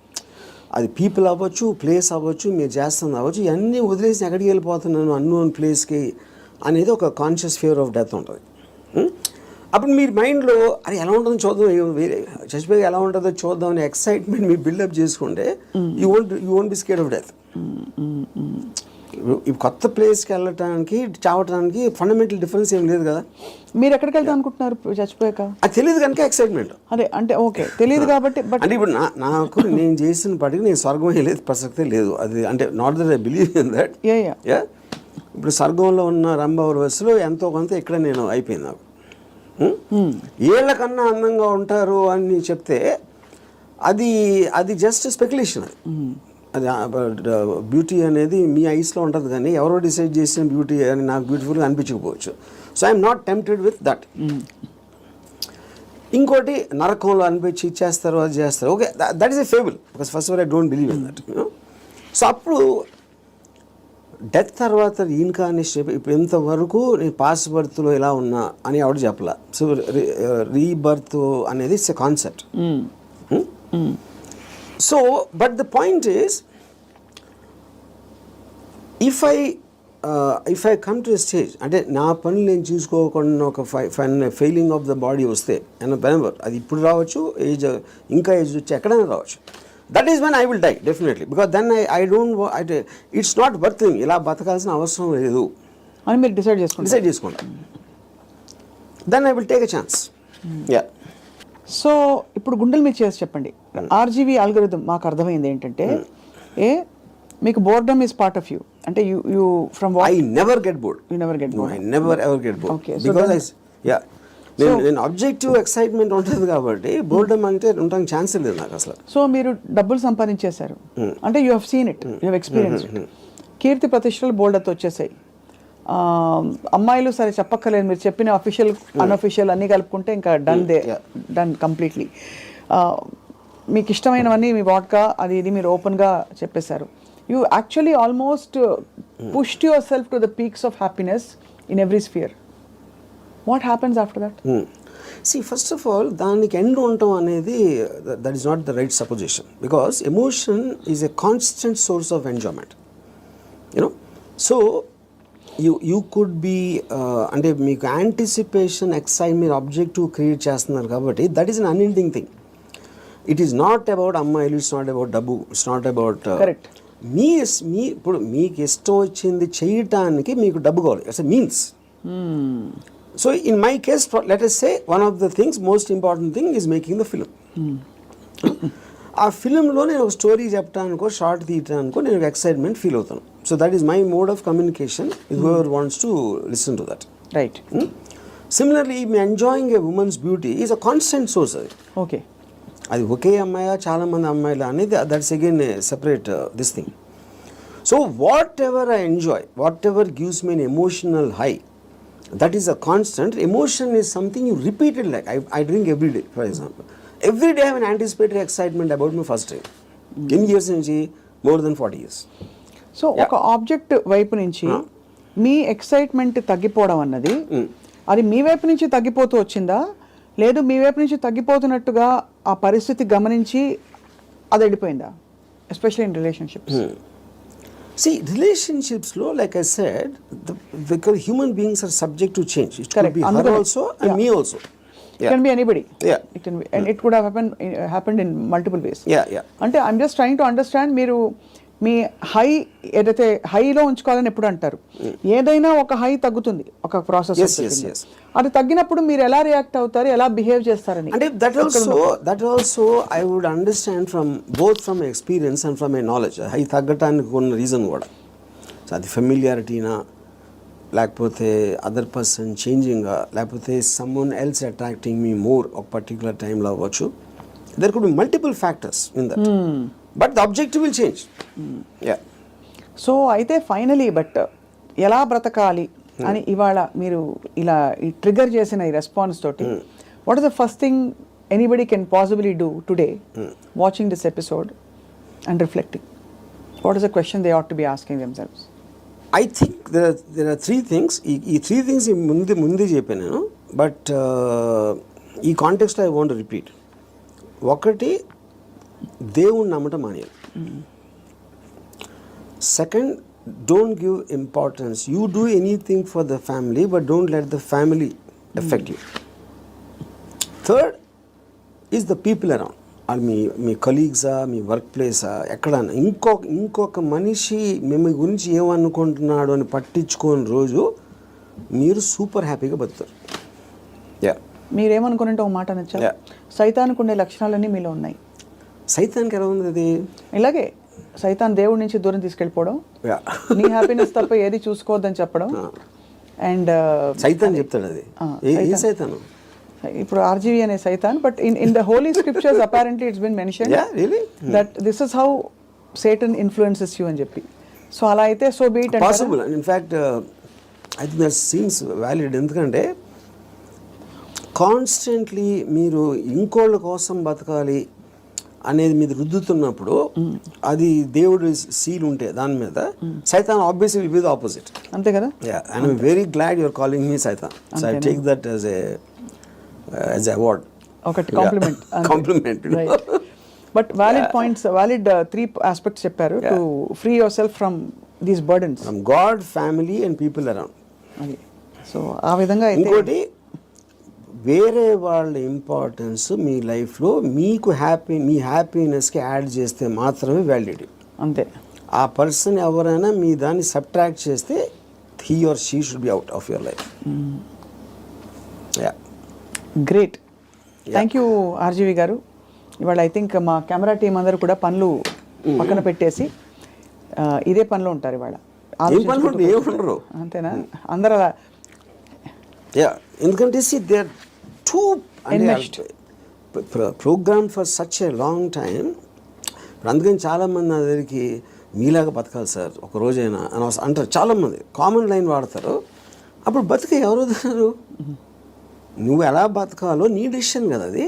[SPEAKER 2] అది పీపుల్ అవ్వచ్చు, ప్లేస్ అవ్వచ్చు, మీరు చేస్తుంది అవ్వచ్చు, ఇవన్నీ వదిలేసి ఎక్కడికి వెళ్ళిపోతున్నాను అన్నోన్ ప్లేస్కి అనేది ఒక కాన్షియస్ ఫియర్ ఆఫ్ డెత్ ఉంటుంది. అప్పుడు మీరు మైండ్లో అది ఎలా ఉంటుందో చూద్దాం, వేరే చచ్చిపోయి ఎలా ఉంటుందో చూద్దాం అనే ఎక్సైట్మెంట్ మీరు బిల్డప్ చేసుకుంటే you won't be scared of death. ఈ కొత్త ప్లేస్కి వెళ్ళటానికి చావటానికి ఫండమెంటల్ డిఫరెన్స్ ఏం లేదు కదా.
[SPEAKER 1] మీరు ఎక్కడికి వెళ్తాం అనుకుంటున్నారు చచ్చిపోయాక?
[SPEAKER 2] అది తెలియదు కనుక ఎక్సైట్మెంట్.
[SPEAKER 1] అదే అంటే ఓకే తెలియదు కాబట్టి. బట్
[SPEAKER 2] అంటే ఇప్పుడు నాకు నేను చేసిన పటికి నేను స్వర్గం వెళ్ళేది ప్రసక్తే లేదు. అది అంటే not that I believe in that. ఇప్పుడు స్వర్గంలో ఉన్న రంభావరవస్సులో ఎంతో కొంత ఇక్కడ నేను అయిపోయింది. నాకు ఏళ్ళకన్నా అందంగా ఉంటారు అని చెప్తే అది జస్ట్ స్పెక్యులేషన్. అది బ్యూటీ అనేది మీ ఐస్లో ఉంటుంది, కానీ ఎవరో డిసైడ్ చేసిన బ్యూటీ అని నాకు బ్యూటిఫుల్గా అనిపించకపోవచ్చు. So I'm not tempted with that. ఇంకోటి నరకంలో అనిపించి ఇచ్చేస్తారు, అది చేస్తారు, okay, that is a fable, because first of all I don't believe in that. So అప్పుడు డెత్ తర్వాత రీఇన్కార్నేషన్ ఇప్పుడు ఇంతవరకు నేను పాస్ట్ బర్త్లో ఎలా ఉన్నా అని ఆవిడ చెప్పలా. సో రీబర్త్ అనేది it's a concept. So but the point is, if I come to a stage, అంటే నా పనులు నేను చూసుకోకుండా ఒక ఫెయిలింగ్ ఆఫ్ ద బాడీ వస్తే అది ఇప్పుడు రావచ్చు, ఇంకా ఏజ్ వచ్చి ఎక్కడైనా రావచ్చు, that is when I will die definitely, because then I don't it's not worthing, ఇలా బతకాల్సిన అవసరం లేదు
[SPEAKER 1] అని మీరు డిసైడ్
[SPEAKER 2] చేసుకుంటా. Then I will take a chance.
[SPEAKER 1] So ఇప్పుడు గుండెల మీద చేసి చెప్పండి, ఆర్జీవీ ఆల్గోరిథం మాకు అర్థమైంది ఏంటంటే, మీకు boredom is part of you, అంటే you from
[SPEAKER 2] I never get bored.
[SPEAKER 1] You never get bored.
[SPEAKER 2] I never ever get bored.
[SPEAKER 1] Okay.
[SPEAKER 2] Because నేను ఆబ్జెక్టివ్ ఎక్సైట్మెంట్ ఉంటుంది కాబట్టి బోర్డమ్ అంటే ఉండడానికి ఛాన్స్ లేదు నాకు అసలు.
[SPEAKER 1] సో మీరు డబ్బులు సంపాదించేశారు అంటే you have seen it, you have experience it. కీర్తి ప్రతిష్టలు బోల్డర్తో వచ్చేసాయి. అమ్మాయిలు సరే చెప్పక్కర్లేదు, మీరు చెప్పిన అఫీషియల్ అన్అఫీషియల్ అన్నీ కలుపుకుంటే ఇంకా డన్ కంప్లీట్లీ. మీకు ఇష్టమైనవన్నీ మీ వాడ్కా అది ఇది మీరు ఓపెన్గా చెప్పేశారు. You actually almost pushed your self to the peaks of happiness in every sphere. What happens after that?
[SPEAKER 2] See, first of all, దానికి ఎండ్ ఉండటం అనేది that is not the right supposition, because emotion is a constant source of enjoyment, you know. So you could be అంటే మీకు anticipation excitement objective create చేస్తున్నారు కాబట్టి that is an unending thing. It is not about అమ్మాయిలు, it's not about డబ్బు, it's not about
[SPEAKER 1] correct.
[SPEAKER 2] మీ ఇప్పుడు మీకు ఇష్టం వచ్చింది చేయటానికి మీకు డబ్బు కావాలి, it's a means. So in my case let us say one of the things most important thing is making the film. ఆ ఫిలింలో నేను ఒక స్టోరీ చెప్పడానికో షార్ట్ తీయటానికో నేను ఎక్సైట్మెంట్ ఫీల్ అవుతాను. So that is my mode of communication with whoever wants to listen to that.
[SPEAKER 1] Right.
[SPEAKER 2] Similarly me enjoying A women's beauty is a constant source. అది
[SPEAKER 1] okay.
[SPEAKER 2] అది ఒకే అమ్మాయా చాలామంది అమ్మాయిలు అనేది that's again separate this thing. So what ever I enjoy, what ever gives me N emotional high, that is a constant. Emotion is something you repeated, like I drink every day, for example. Every day I have an anticipatory excitement about my first drink. Eన్ని years నుంచి? More than 40 years.
[SPEAKER 1] So ఒక object వైపు నుంచి మీ excitement తగ్గిపోవడం అన్నది అది మీ వైపు నుంచి తగ్గిపోతూ వచ్చిందా, లేదు మీ వైపు నుంచి తగ్గిపోతున్నట్టుగా ఆ పరిస్థితి గమనించి అది వెళ్ళిపోయిందా, especially in relationships?
[SPEAKER 2] See, relationships lo, like I said, because human beings are subject to change. It could be her also and me also.
[SPEAKER 1] It can be anybody.
[SPEAKER 2] Yeah.
[SPEAKER 1] It can be, and it could have happened in multiple ways.
[SPEAKER 2] Yeah.
[SPEAKER 1] అంటే I'm just trying to understand, మీరు మీ high ఏదైతే హైలో ఉంచుకోవాలని ఎప్పుడు అంటారు, ఏదైనా ఒక high తగ్గుతుంది ఒక ప్రాసెస్.
[SPEAKER 2] Yes.
[SPEAKER 1] అది తగ్గినప్పుడు మీరు ఎలా రియాక్ట్ అవుతారు, ఎలా బిహేవ్ చేస్తారని.
[SPEAKER 2] అంటే that also I would understand from both from experience and from my knowledge. High తగ్గటానికి ఉన్న రీజన్ కూడా, సో అది ఫెమిలియారిటీనా, లేకపోతే అదర్ పర్సన్ చేంజింగా, లేకపోతే someone else attracting me more ఒక పర్టికులర్ టైంలో అవ్వచ్చు. There could be multiple factors in that, but the objective will change.
[SPEAKER 1] So అయితే ఫైనలీ బట్ ఎలా బ్రతకాలి అని ఇవాళ మీరు ఇలా ఈ ట్రిగర్ చేసిన ఈ రెస్పాన్స్ తోటి, what is the first thing anybody can possibly do today watching this episode and reflecting? What is the question they ought to be asking themselves?
[SPEAKER 2] I think there are three things. ఈ three things ముందే చెప్పాను నేను, but ఈ కాంటెక్స్లో I want repeat. ఒకటి, దేవుణ్ణి నమ్మటం మానేయాలి. Second, don't give importance. You do anything for the family, but don't let the family affect you. Third is the people around. Or మీ కలీగ్సా, మీ వర్క్ ప్లేసా, ఎక్కడన్నా ఇంకొక మనిషి మేము గురించి ఏమనుకుంటున్నాడు అని పట్టించుకోని రోజు మీరు సూపర్ హ్యాపీగా బతుకుతారు.
[SPEAKER 1] మీరేమనుకున్నట్టు ఒక మాట నచ్చా, సైతానికి ఉండే లక్షణాలన్నీ మీలో ఉన్నాయి.
[SPEAKER 2] సైతానికి ఎలా ఉంది అది?
[SPEAKER 1] ఇలాగే సైతాన్ దేవుడి నుంచి దూరం తీసుకెళ్ళిపోవడం, నీ హ్యాపీనెస్ తప్ప ఏది చూసుకోవద్దని చెప్పడం. అండ్
[SPEAKER 2] సైతాన్ చెప్తాడు అది. ఏ సైతాను?
[SPEAKER 1] ఇప్పుడు ఆర్జీవి అనే సైతాన్, but in the holy scriptures apparently it's been mention that this is how Satan influences you అని చెప్పి. సో అలా అయితే so be it
[SPEAKER 2] possible. In fact I think that seems valid. ఎందుకంటే కాన్స్టెంట్లీ మీరు ఇంకోళ్ళ కోసం బతకాలి అనేది మీద రుద్దుతున్నప్పుడు, అది దేవుడు సీల్ ఉంటే దాని మీద, సైతాన్ obviously will be the opposite.
[SPEAKER 1] అంతే కదా?
[SPEAKER 2] And I'm very glad your calling me సైతాన్. So I take that as a award,
[SPEAKER 1] ఒకటి compliment. But valid points, valid 3 aspects చెప్పారు to free yourself from these burdens,
[SPEAKER 2] from God, family and people around.
[SPEAKER 1] అది so ఆ విధంగా.
[SPEAKER 2] ఇంకోటి, వేరే వాళ్ళ importance మీ లైఫ్లో మీకు మీ హ్యాపీనెస్కి యాడ్ చేస్తే మాత్రమే వ్యాలిడిటీ.
[SPEAKER 1] అంతే.
[SPEAKER 2] ఆ పర్సన్ ఎవరైనా మీ దాన్ని సబ్ట్రాక్ట్ చేస్తే he or she should be out of your life.
[SPEAKER 1] Great. Thank you RGV గారు. ఇవాళ ఐ థింక్ మా కెమెరా టీం అందరూ కూడా పనులు పక్కన పెట్టేసి ఇదే పనిలో ఉంటారు ఇవాళ.
[SPEAKER 2] ఏముండరు,
[SPEAKER 1] అంతేనా? అందరూ అలా.
[SPEAKER 2] ఎందుకంటే there too program for such a long time. అందుకని చాలామంది నా దగ్గరికి మీలాగా బతకాలి సార్ ఒక రోజైనా అని అంటారు. చాలామంది కామన్ లైన్ వాడతారు. అప్పుడు బతికే ఎవరు వదులుతారు? నువ్వు ఎలా బతకాలో నీ డెసిషన్ కదా అది.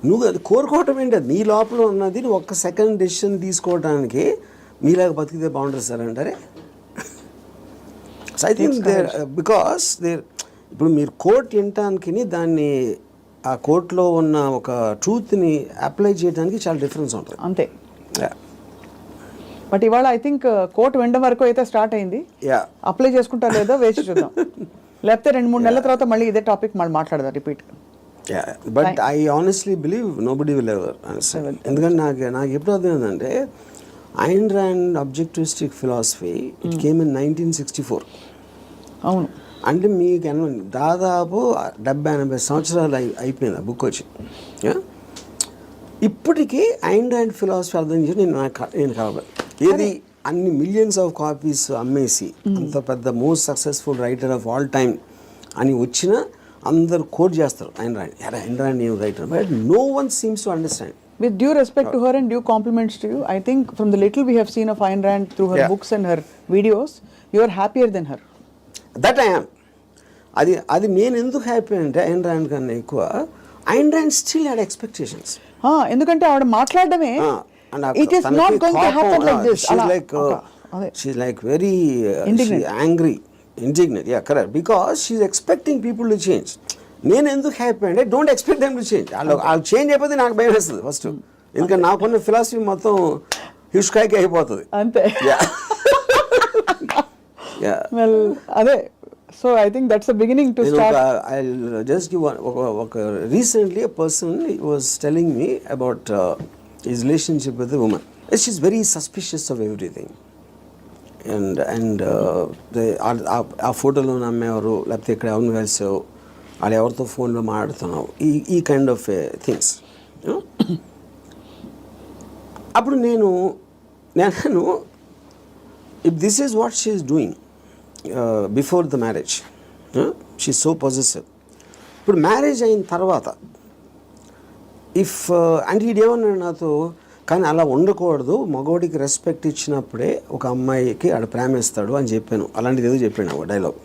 [SPEAKER 2] నువ్వు అది కోరుకోవటం ఏంటి? అది నీ లోపల ఉన్నది. నువ్వు ఒక్క సెకండ్ డెసిషన్ తీసుకోవడానికి మీలాగా బతికితే బాగుంటుంది సార్ అంటారే. So I think there because there ఇప్పుడు మీరు కోర్ట్ వినటానికి దాన్ని ఆ కోర్టులో ఉన్న ఒక ట్రూత్ని అప్లై చేయడానికి చాలా డిఫరెన్స్ ఉంటుంది.
[SPEAKER 1] అంతే. బట్ ఇవాళ ఐ థింక్ కోర్టు వినడం వరకు అయితే స్టార్ట్ అయింది.
[SPEAKER 2] యా
[SPEAKER 1] అప్లై చేసుకుంటా లేదో వేసి చూద్దాం, లేకపోతే 2-3 నెలల తర్వాత మళ్ళీ ఇదే టాపిక్ మళ్ళీ మాట్లాడదాం repeat.
[SPEAKER 2] But I honestly believe nobody will ever understand. ఎందుకంటే నాకు ఎప్పుడు అర్థమైందంటే Ayn Rand objectivistic philosophy it came in 1964.
[SPEAKER 1] అవును,
[SPEAKER 2] అంటే మీకు దాదాపు 70-80 సంవత్సరాలు అయిపోయింది ఆ బుక్ వచ్చి. ఇప్పటికీ ఐన్ ర్యాండ్ ఫిలాసఫీ అర్థం చేసి నేను కావాలి ఏది అన్ని మిలియన్స్ ఆఫ్ కాపీస్ అమ్మేసి అంత పెద్ద most successful writer of all time అని వచ్చిన అందరు కోట్ చేస్తారు ఐన్ ర్యాండ్ నేను writer, but no one seems to understand.
[SPEAKER 1] with due respect to her and due compliments to you, I think from the little we have seen of Ayn Rand through her books and her videos, you are happier than her.
[SPEAKER 2] That I am. అది నేను ఎందుకు happy అంటే Ayn Rand కన్నా ఎక్కువ Ayn Rand still had expectations.
[SPEAKER 1] ఎందుకంటే ఆవిడ మాట్లాడమే it is not going to happen like this.
[SPEAKER 2] She's like very angry, indignant. Yeah, correct. Because she's expecting people to change. నేను ఎందుకు హ్యాపీ అంటే don't expect them to change. వాళ్ళు change అయిపోతే నాకు భయం వేస్తుంది ఫస్ట్. ఎందుకంటే నాకున్న ఫిలాసఫీ మొత్తం హిస్కాయికి అయిపోతుంది
[SPEAKER 1] అంతే. వెల్ అదే, so I think that's the beginning to start.
[SPEAKER 2] I just give ఒక recently a person was telling me about his relationship with a woman. She's very suspicious of everything. And ఆ ఫోటోలో నమ్మేవారు, లేకపోతే ఇక్కడ ఎవరిని కలిసావు, వాళ్ళు ఎవరితో ఫోన్లో మాట్లాడుతున్నావు, ఈ కైండ్ ఆఫ్ థింగ్స్. అప్పుడు నేను if this is what she is doing before the marriage, she so possessive. ఇప్పుడు మ్యారేజ్ అయిన తర్వాత అంటే ఈడేమన్నాడు నాతో, కానీ అలా ఉండకూడదు, మగవాడికి రెస్పెక్ట్ ఇచ్చినప్పుడే ఒక అమ్మాయికి ఆడ ప్రేమిస్తాడు అని చెప్పాను. అలాంటిది ఏదో చెప్పాను ఒక డైలాగ్.